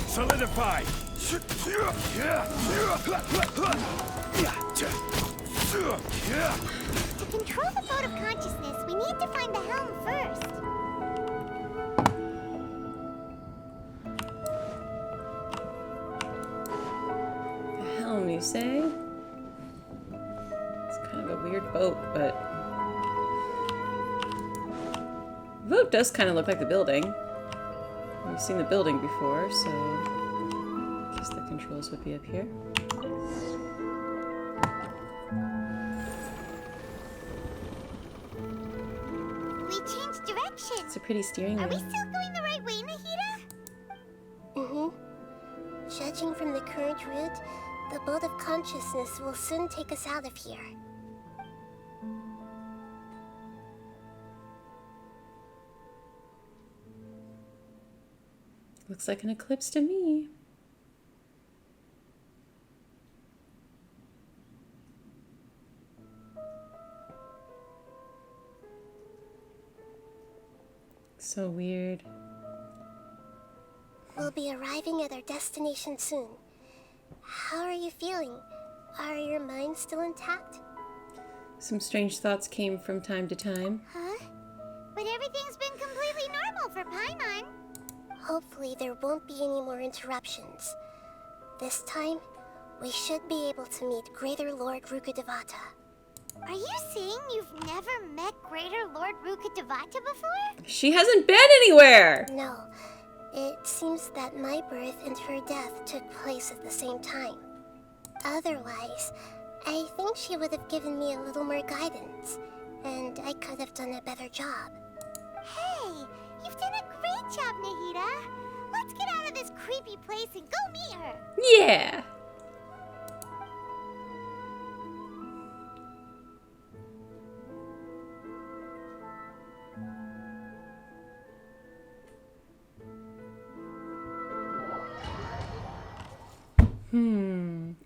Solidify. To control the boat of consciousness, we need to find the helm first. The helm, you say? It's kind of a weird boat, but... The boat does kind of look like the building. We've seen the building before, so... I guess the controls would be up here. We changed direction. It's a pretty steering Are we wheel. still going the right way, Nahida? Mm-hmm. Judging from the current route, the boat of consciousness will soon take us out of here. Looks like an eclipse to me. So weird. We'll be arriving at our destination soon. How are you feeling? Are your minds still intact? Some strange thoughts came from time to time. Huh? But everything's been completely normal for Paimon. Hopefully there won't be any more interruptions. This time, we should be able to meet Greater Lord Rukkhadevata. Are you saying you've never met Greater Lord Rukkhadevata before? She hasn't been anywhere! No. It seems that my birth and her death took place at the same time. Otherwise, I think she would have given me a little more guidance, and I could have done a better job. Hey, you've done a great job, Nahida. Let's get out of this creepy place and go meet her. Yeah!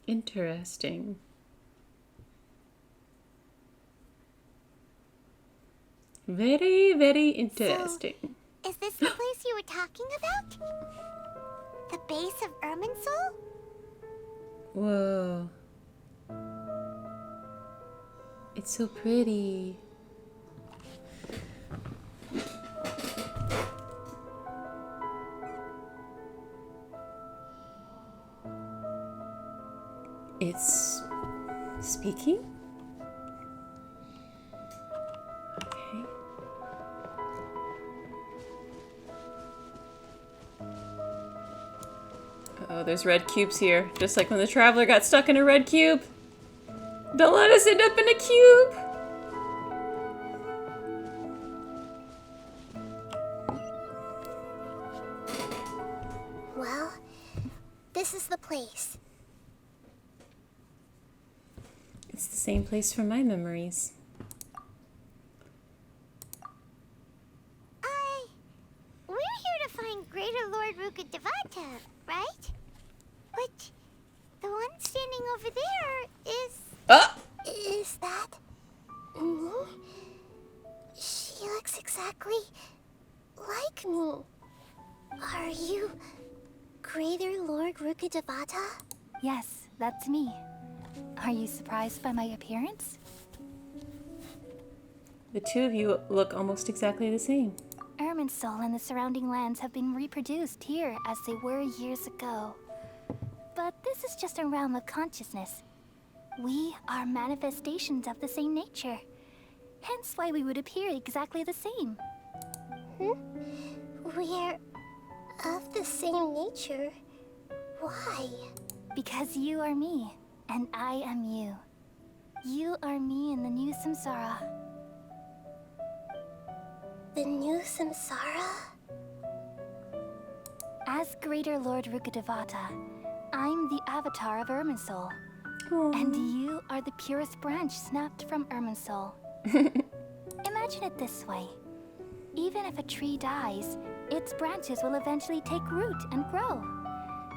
Interesting. Very, very interesting. So, is this the place you were talking about? The base of Irminsul? Whoa. It's so pretty. It's speaking? Okay. Oh, there's red cubes here. Just like when the traveler got stuck in a red cube. Don't let us end up in a cube! Well, this is the place. It's the same place from my memories. We're here to find Greater Lord Rukkhadevata, right? But the one standing over there is... Is that... me? She looks exactly like me. Are you Greater Lord Rukkhadevata? Yes, that's me. Are you surprised by my appearance? The two of you look almost exactly the same. Irminsul and the surrounding lands have been reproduced here as they were years ago. But this is just a realm of consciousness. We are manifestations of the same nature. Hence why we would appear exactly the same. We're of the same nature. Why? Because you are me, and I am you. You are me in the new samsara. The new samsara? As Greater Lord Rukkhadevata, I'm the avatar of Irminsul. And you are the purest branch snapped from Irminsul. Imagine it this way. Even if a tree dies, its branches will eventually take root and grow.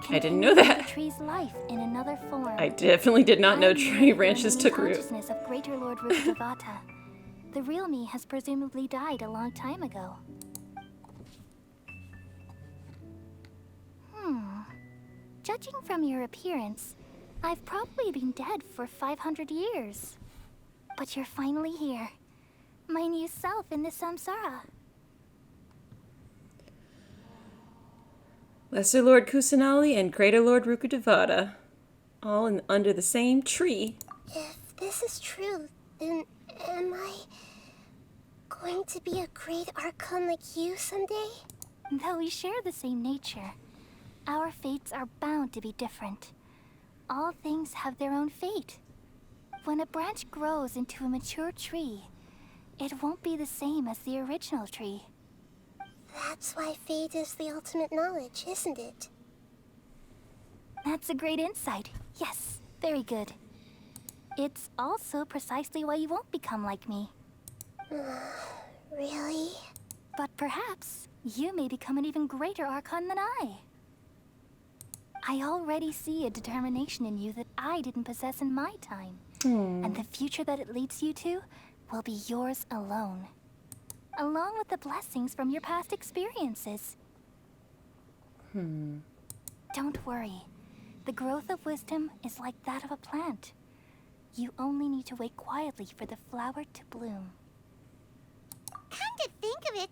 I didn't know that. The tree's life in another form. I definitely did not know I'm tree the branches took root. consciousness of Greater Lord Rukkhadevata. The real me has presumably died a long time ago. Judging from your appearance, I've probably been dead for 500 years. But you're finally here. My new self in the samsara. Lesser Lord Kusanali and Greater Lord Rukkhadevata. All under the same tree. If this is true, then am I going to be a great Archon like you someday? Though we share the same nature, our fates are bound to be different. All things have their own fate. When a branch grows into a mature tree, it won't be the same as the original tree. That's why fate is the ultimate knowledge, isn't it? That's a great insight. Yes, very good. It's also precisely why you won't become like me. Really? But perhaps you may become an even greater Archon than I. I already see a determination in you that I didn't possess in my time. And the future that it leads you to will be yours alone. along with the blessings from your past experiences. Don't worry. The growth of wisdom is like that of a plant. You only need to wait quietly for the flower to bloom. Come to think of it,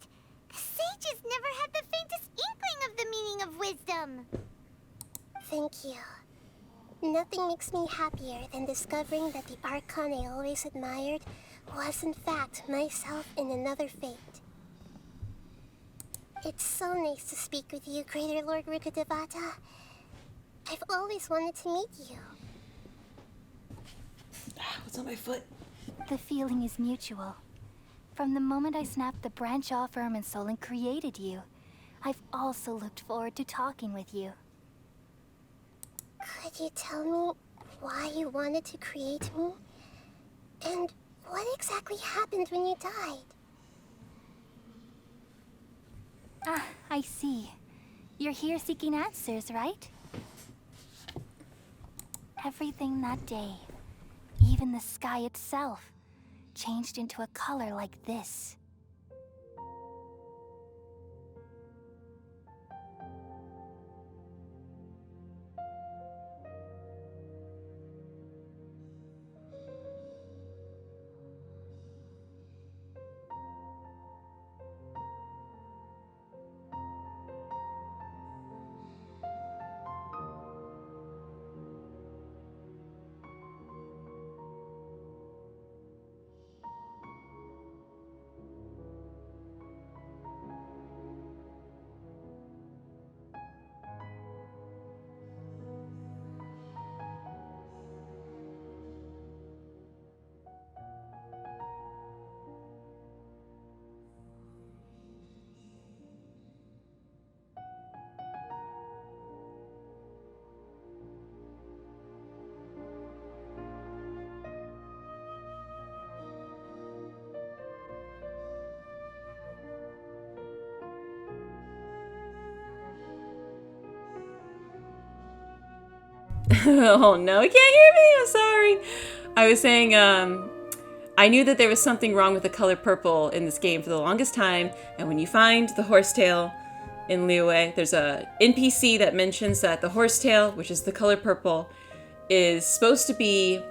the sages never had the faintest inkling of the meaning of wisdom. Thank you. Nothing makes me happier than discovering that the Archon I always admired was in fact myself in another fate. It's so nice to speak with you, Greater Lord Rukkhadevata. I've always wanted to meet you. What's on my foot? The feeling is mutual. From the moment I snapped the branch off Irminsul and created you, I've also looked forward to talking with you. Could you tell me why you wanted to create me? And what exactly happened when you died? Ah, I see. You're here seeking answers, right? Everything that day, even the sky itself, changed into a color like this. Oh no, you can't hear me? I'm sorry. I was saying, I knew that there was something wrong with the color purple in this game for the longest time, and when you find the horsetail in Liyue, there's a NPC that mentions that the horsetail, which is the color purple, is supposed to be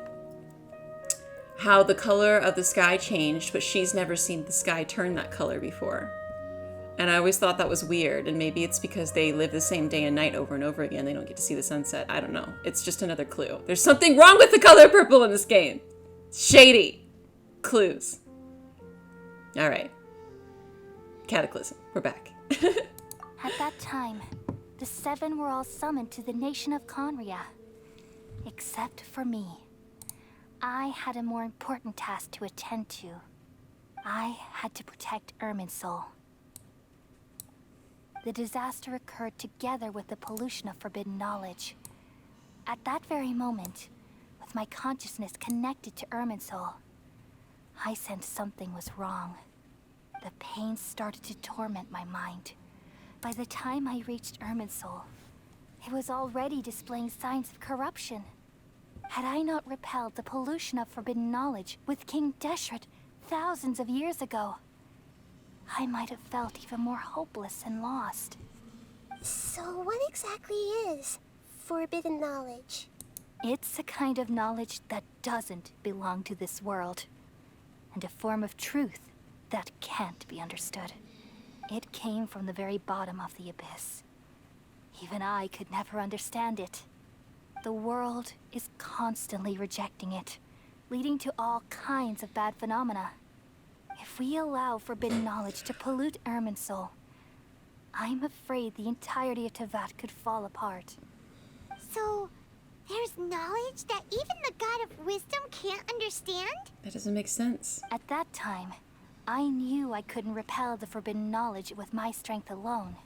how the color of the sky changed, but she's never seen the sky turn that color before. And I always thought that was weird, and maybe it's because they live the same day and night over and over again. They don't get to see the sunset. I don't know. It's just another clue. There's something wrong with the color purple in this game. Shady. Clues. All right. Cataclysm. We're back. At that time, the seven were all summoned to the nation of Conria. Except for me. I had a more important task to attend to. I had to protect Irminsul. The disaster occurred together with the pollution of forbidden knowledge. At that very moment, with my consciousness connected to Irminsul, I sensed something was wrong. The pain started to torment my mind. By the time I reached Irminsul, it was already displaying signs of corruption. Had I not repelled the pollution of forbidden knowledge with King Deshret thousands of years ago, I might have felt even more hopeless and lost. So what exactly is forbidden knowledge? It's a kind of knowledge that doesn't belong to this world, and a form of truth that can't be understood. It came from the very bottom of the abyss. Even I could never understand it. The world is constantly rejecting it, leading to all kinds of bad phenomena. If we allow forbidden knowledge to pollute Irminsul, I'm afraid the entirety of Teyvat could fall apart. So, there's knowledge that even the God of Wisdom can't understand? That doesn't make sense. At that time, I knew I couldn't repel the forbidden knowledge with my strength alone.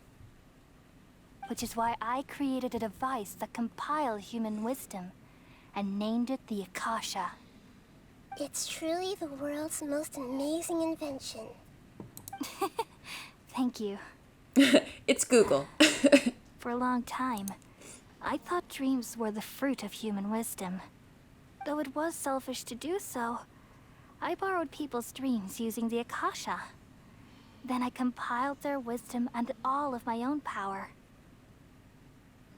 Which is why I created a device that compiled human wisdom and named it the Akasha. It's truly the world's most amazing invention. Thank you. It's Google. For a long time, I thought dreams were the fruit of human wisdom. Though it was selfish to do so, I borrowed people's dreams using the Akasha. Then I compiled their wisdom and all of my own power.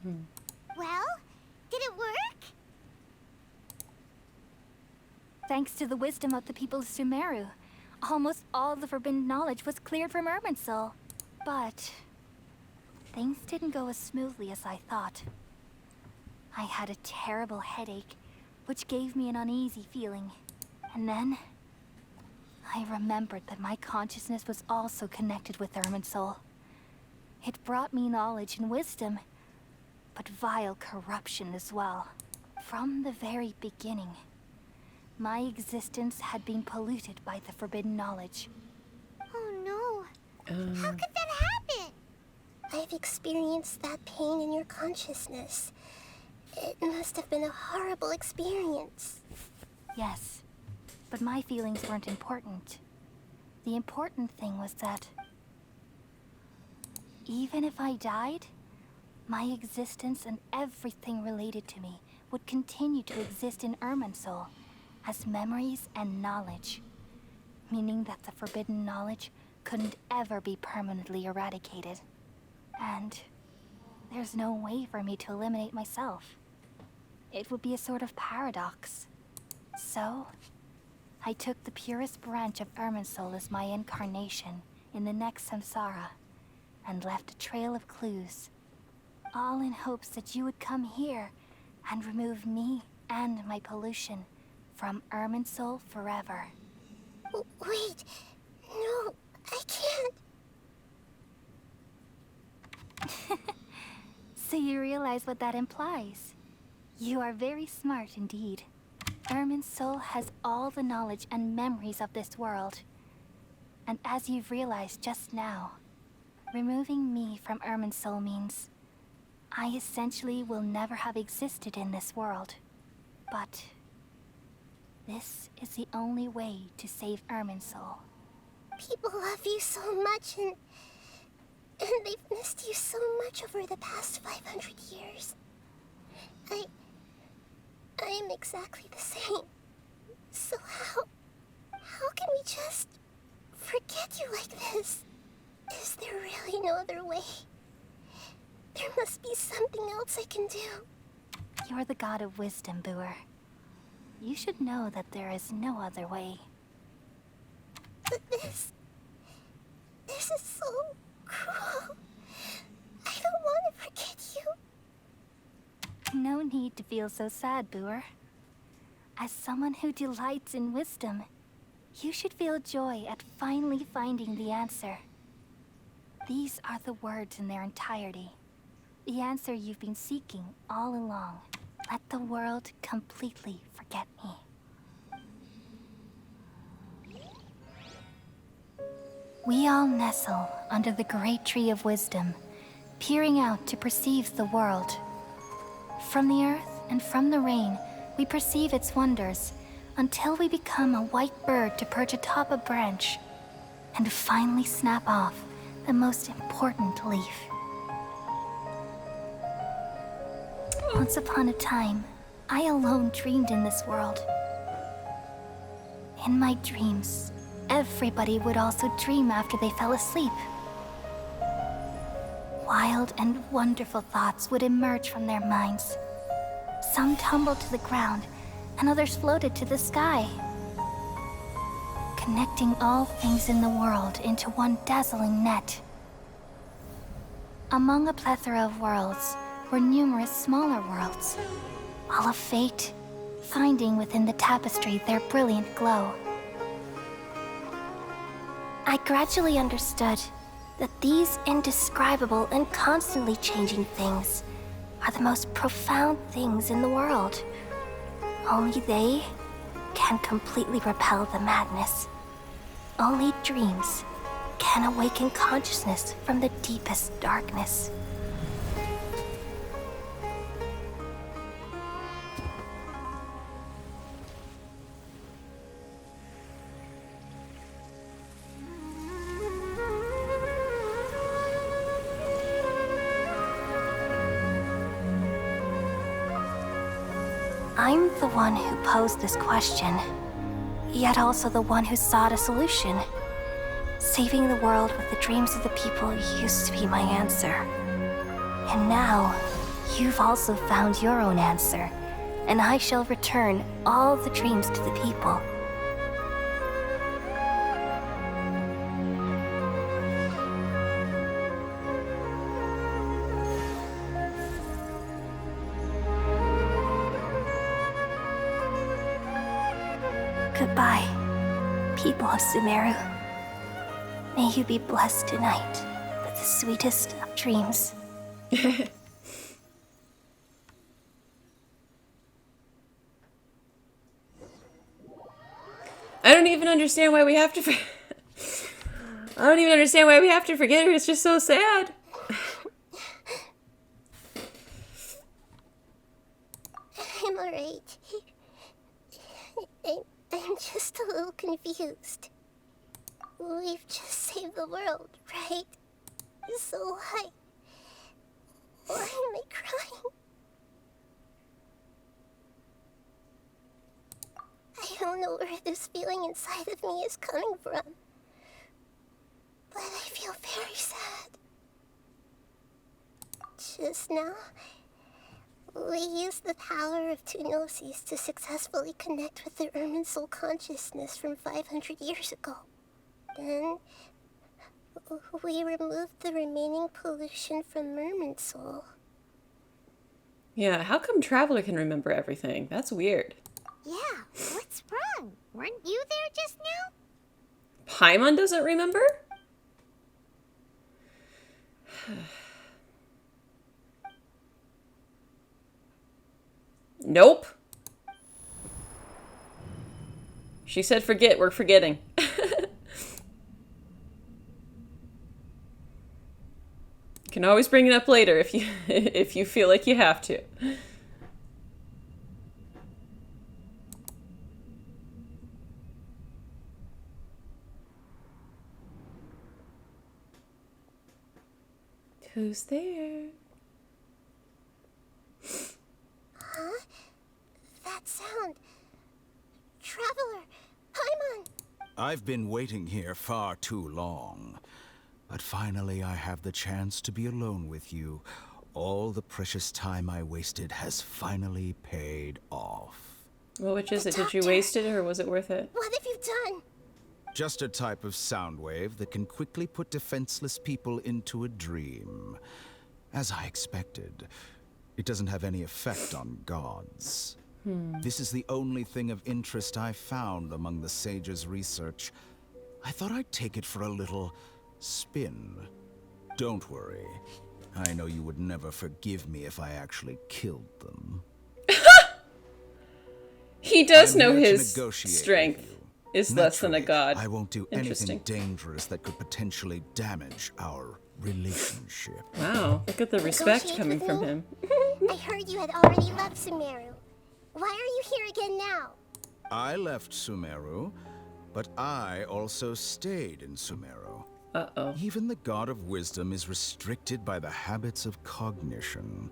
Well, did it work? Thanks to the wisdom of the people of Sumeru, almost all the forbidden knowledge was cleared from Irminsul. But things didn't go as smoothly as I thought. I had a terrible headache, which gave me an uneasy feeling. And then I remembered that my consciousness was also connected with Irminsul. It brought me knowledge and wisdom, but vile corruption as well. From the very beginning, my existence had been polluted by the forbidden knowledge. Oh no. How could that happen? I've experienced that pain in your consciousness. It must have been a horrible experience. Yes, but my feelings weren't important. The important thing was that even if I died, my existence and everything related to me would continue to exist in Irminsul as memories and knowledge, meaning that the forbidden knowledge couldn't ever be permanently eradicated. And there's no way for me to eliminate myself. It would be a sort of paradox. So, I took the purest branch of Irminsul as my incarnation in the next samsara, and left a trail of clues, all in hopes that you would come here and remove me and my pollution from Irminsul forever. Wait, no, I can't. So you realize what that implies? You are very smart indeed. Irminsul has all the knowledge and memories of this world. And as you've realized just now, removing me from Irminsul means I essentially will never have existed in this world. But this is the only way to save Irminsul. People love you so much, and they've missed you so much over the past 500 years. I am exactly the same. So how can we just forget you like this? Is there really no other way? There must be something else I can do. You're the god of wisdom, Buer. You should know that there is no other way. But this is so cruel. I don't want to forget you. No need to feel so sad, Buer. As someone who delights in wisdom, you should feel joy at finally finding the answer. These are the words in their entirety. The answer you've been seeking all along. Let the world completely forget me. We all nestle under the great tree of wisdom, peering out to perceive the world. From the earth and from the rain, we perceive its wonders, until we become a white bird to perch atop a branch, and finally snap off the most important leaf. Once upon a time, I alone dreamed in this world. In my dreams, everybody would also dream after they fell asleep. Wild and wonderful thoughts would emerge from their minds. Some tumbled to the ground, and others floated to the sky, connecting all things in the world into one dazzling net. Among a plethora of worlds were numerous smaller worlds, all of fate, finding within the tapestry their brilliant glow. I gradually understood that these indescribable and constantly changing things are the most profound things in the world. Only they can completely repel the madness. Only dreams can awaken consciousness from the deepest darkness. I'm the one who posed this question, yet also the one who sought a solution. Saving the world with the dreams of the people used to be my answer. And now, you've also found your own answer, and I shall return all the dreams to the people. Goodbye, people of Sumeru. May you be blessed tonight with the sweetest of dreams. I don't even understand why we have to I don't even understand why we have to forget her. It's just so sad. I'm alright. I'm just a little confused. We've just saved the world, right? So why am I crying? I don't know where this feeling inside of me is coming from, but I feel very sad. Just now, we used the power of two gnosis to successfully connect with the Irminsul consciousness from 500 years ago. Then, we removed the remaining pollution from Irminsul. Yeah, how come Traveler can remember everything? That's weird. Yeah, what's wrong? Weren't you there just now? Paimon doesn't remember? Nope. She said forget, we're forgetting. You can always bring it up later if you if you feel like you have to. Who's there? Huh? That sound. Traveler! Paimon! I've been waiting here far too long. But finally I have the chance to be alone with you. All the precious time I wasted has finally paid off. Well, which is it? Did you waste it or was it worth it? What have you done? Just a type of sound wave that can quickly put defenseless people into a dream. As I expected, it doesn't have any effect on gods. This is the only thing of interest I found among the sage's research. I thought I'd take it for a little spin. Don't worry. I know you would never forgive me if I actually killed them. He does I'm know here to his negotiate with strength you. is less than a Naturally, god. I won't do Interesting. anything dangerous that could potentially damage our relationship. Wow, look at the respect Negotiate coming with from me? him. I heard you had already left Sumeru. Why are you here again now? I left Sumeru, but I also stayed in Sumeru. Uh-oh. Even the God of Wisdom is restricted by the habits of cognition.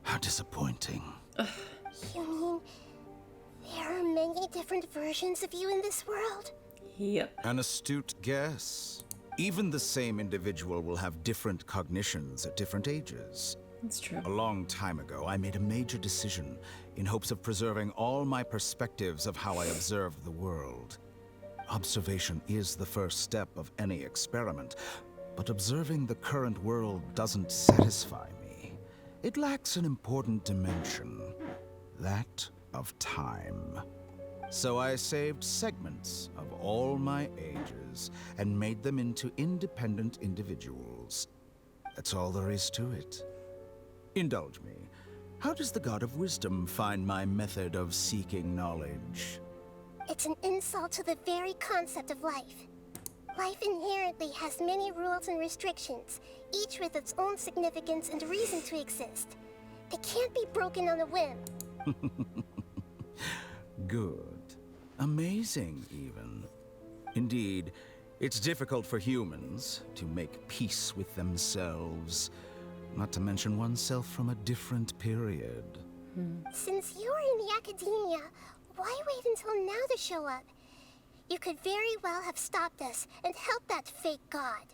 How disappointing. You mean there are many different versions of you in this world? Yep. An astute guess. Even the same individual will have different cognitions at different ages. That's true. A long time ago, I made a major decision in hopes of preserving all my perspectives of how I observe the world. Observation is the first step of any experiment, but observing the current world doesn't satisfy me. It lacks an important dimension, that of time. So I saved segments of all my ages and made them into independent individuals. That's all there is to it. Indulge me. How does the God of Wisdom find my method of seeking knowledge? It's an insult to the very concept of life. Life inherently has many rules and restrictions, each with its own significance and reason to exist. It can't be broken on a whim. Good. Amazing, even. Indeed, it's difficult for humans to make peace with themselves, not to mention oneself from a different period. Since you're in the academia, why wait until now to show up? You could very well have stopped us and helped that fake god.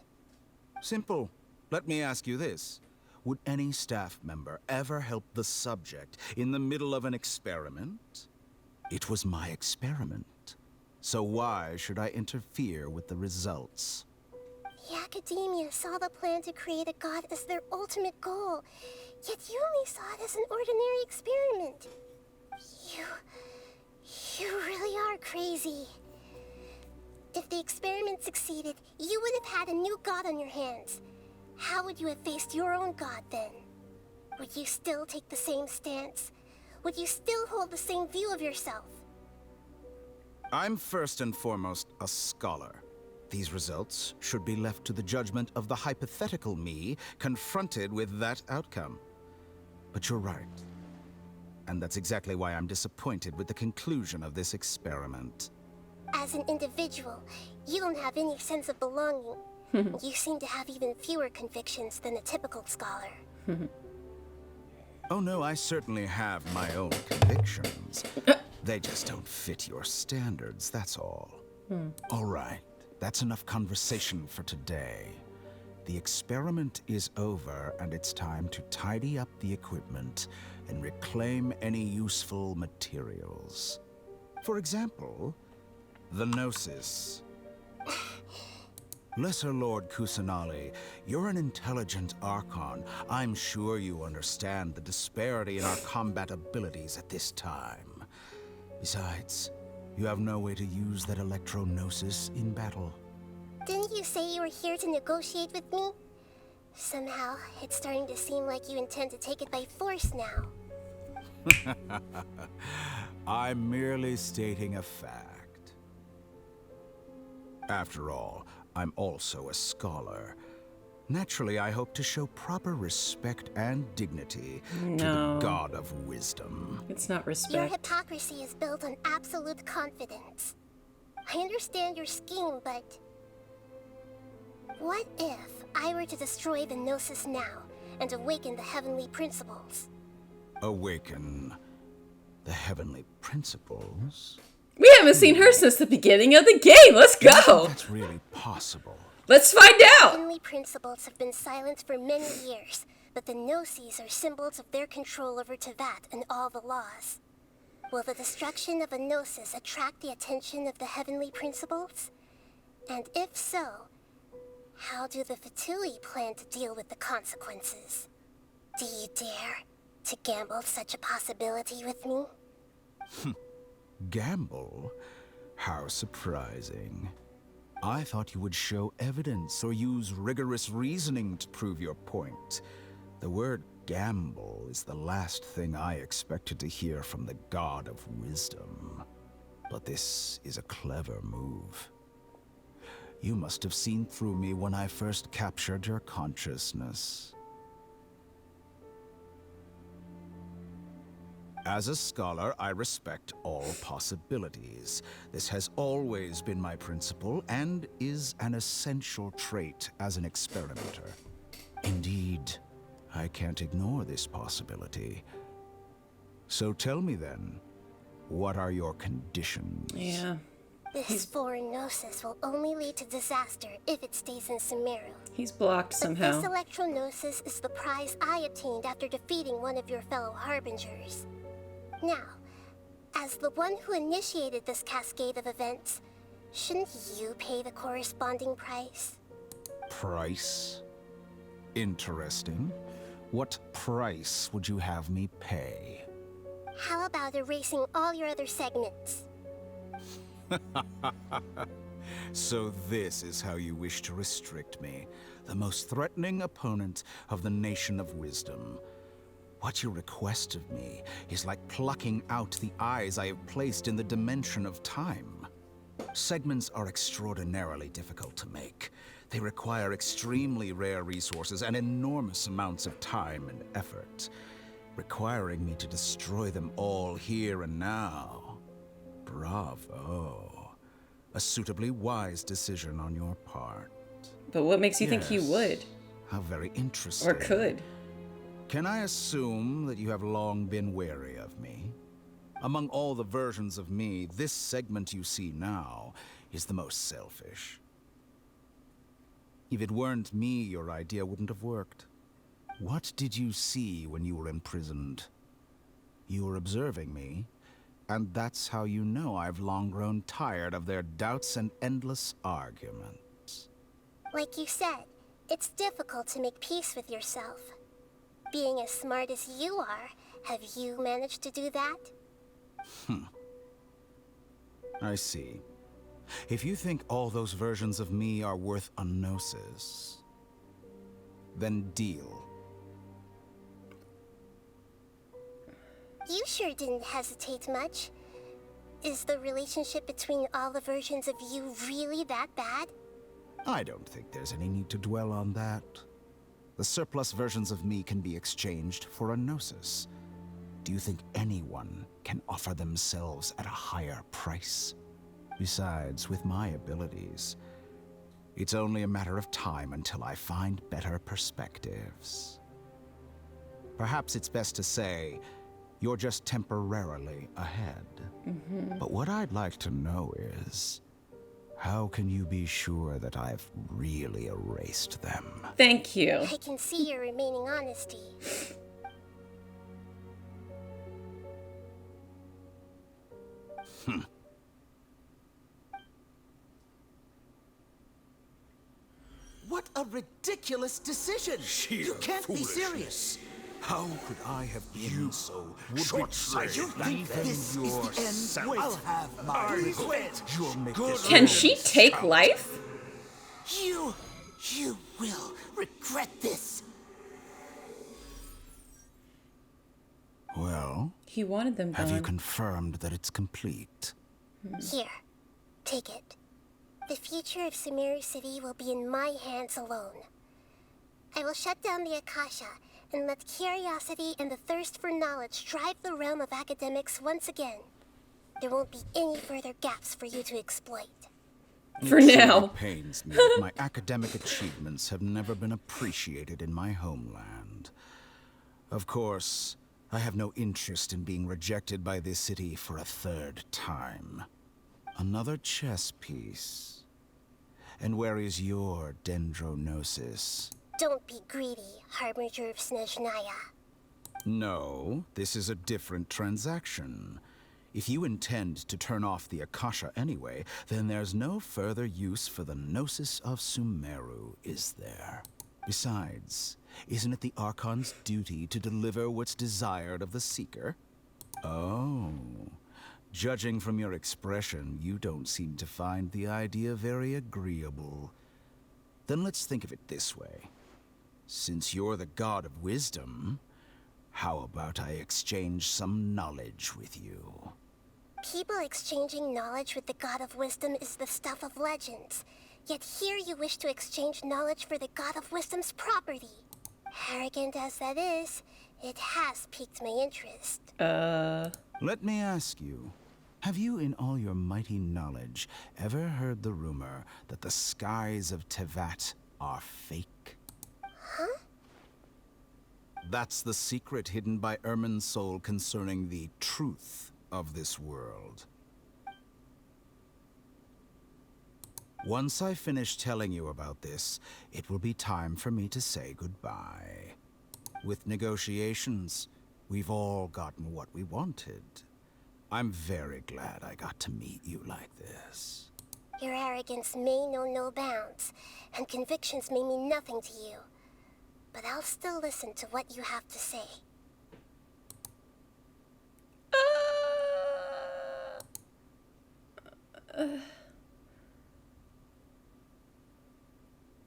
Simple. Let me ask you this. Would any staff member ever help the subject in the middle of an experiment? It was my experiment. So why should I interfere with the results? The Academia saw the plan to create a god as their ultimate goal, yet you only saw it as an ordinary experiment. You really are crazy. If the experiment succeeded, you would have had a new god on your hands. How would you have faced your own god then? Would you still take the same stance? Would you still hold the same view of yourself? I'm first and foremost a scholar. These results should be left to the judgment of the hypothetical me confronted with that outcome. But you're right. And that's exactly why I'm disappointed with the conclusion of this experiment. As an individual, you don't have any sense of belonging. You seem to have even fewer convictions than a typical scholar. Oh no, I certainly have my own convictions. They just don't fit your standards, that's all. All right, that's enough conversation for today. The experiment is over, and it's time to tidy up the equipment and reclaim any useful materials. For example, the Gnosis. Lesser Lord Kusanali, you're an intelligent Archon. I'm sure you understand the disparity in our combat abilities at this time. Besides, you have no way to use that Electro-Gnosis in battle. Didn't you say you were here to negotiate with me? Somehow, it's starting to seem like you intend to take it by force now. I'm merely stating a fact. After all, I'm also a scholar. Naturally, I hope to show proper respect and dignity to the God of Wisdom. It's not respect. Your hypocrisy is built on absolute confidence. I understand your scheme, but... what if I were to destroy the Gnosis now and awaken the heavenly principles? Awaken the heavenly principles? We haven't seen her since the beginning of the game. Let's go. That's really possible. Let's find out. Heavenly principles have been silent for many years, but the Gnosis are symbols of their control over Tevat and all the laws. Will the destruction of a Gnosis attract the attention of the heavenly principles? And if so, how do the Fatui plan to deal with the consequences? Do you dare to gamble such a possibility with me? Gamble? How surprising. I thought you would show evidence or use rigorous reasoning to prove your point. The word gamble is the last thing I expected to hear from the God of Wisdom. But this is a clever move. You must have seen through me when I first captured your consciousness. As a scholar, I respect all possibilities. This has always been my principle and is an essential trait as an experimenter. Indeed, I can't ignore this possibility. So tell me then, what are your conditions? Yeah. This foreign Gnosis will only lead to disaster if it stays in Sumeru. He's blocked But somehow. this Electro-Gnosis is the prize I obtained after defeating one of your fellow Harbingers. Now, as the one who initiated this cascade of events, shouldn't you pay the corresponding price? Price? Interesting. What price would you have me pay? How about erasing all your other segments? So this is how you wish to restrict me, the most threatening opponent of the Nation of Wisdom. What you request of me is like plucking out the eyes I have placed in the dimension of time. Segments are extraordinarily difficult to make. They require extremely rare resources and enormous amounts of time and effort, requiring me to destroy them all here and now. Bravo. A suitably wise decision on your part. But what makes you think he would? How very interesting. Or could? Can I assume that you have long been wary of me? Among all the versions of me, this segment you see now is the most selfish. If it weren't me, your idea wouldn't have worked. What did you see when you were imprisoned? You were observing me, and that's how you know I've long grown tired of their doubts and endless arguments. Like you said, it's difficult to make peace with yourself. Being as smart as you are, have you managed to do that? I see. If you think all those versions of me are worth a gnosis, then deal. You sure didn't hesitate much. Is the relationship between all the versions of you really that bad? I don't think there's any need to dwell on that. The surplus versions of me can be exchanged for a gnosis. Do you think anyone can offer themselves at a higher price? Besides, with my abilities, it's only a matter of time until I find better perspectives. Perhaps it's best to say, you're just temporarily ahead. But what I'd like to know is, how can you be sure that I've really erased them? Thank you. I can see your remaining honesty. What a ridiculous decision! You can't be serious! How could I have been so Short-sighted. You think this is the end? I'll have my quit! Can she take life? You will regret this! Well, He wanted them have you gone. confirmed that it's complete? Here, take it. The future of Sumeru City will be in my hands alone. I will shut down the Akasha and let curiosity and the thirst for knowledge drive the realm of academics once again. There won't be any further gaps for you to exploit. For It now. truly pains me that my academic achievements have never been appreciated in my homeland. Of course, I have no interest in being rejected by this city for a third time. Another chess piece. And where is your dendronosis? Don't be greedy, Harbinger of Snezhnaya. No, this is a different transaction. If you intend to turn off the Akasha anyway, then there's no further use for the Gnosis of Sumeru, is there? Besides, isn't it the Archon's duty to deliver what's desired of the Seeker? Oh, judging from your expression, you don't seem to find the idea very agreeable. Then let's think of it this way. Since you're the god of wisdom, how about I exchange some knowledge with you? People exchanging knowledge with the God of Wisdom is the stuff of legends. Yet here you wish to exchange knowledge for the God of Wisdom's property. Arrogant as that is, it has piqued my interest. Let me ask you, have you in all your mighty knowledge ever heard the rumor that the skies of Tevat are fake? Huh? That's the secret hidden by Irminsul concerning the truth of this world. Once I finish telling you about this, it will be time for me to say goodbye. With negotiations, we've all gotten what we wanted. I'm very glad I got to meet you like this. Your arrogance may know no bounds, and convictions may mean nothing to you. But I'll still listen to what you have to say.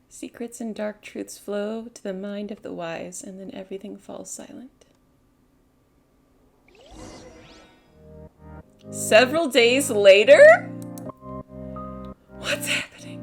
Secrets and dark truths flow to the mind of the wise, and then everything falls silent. Several days later? What's happening?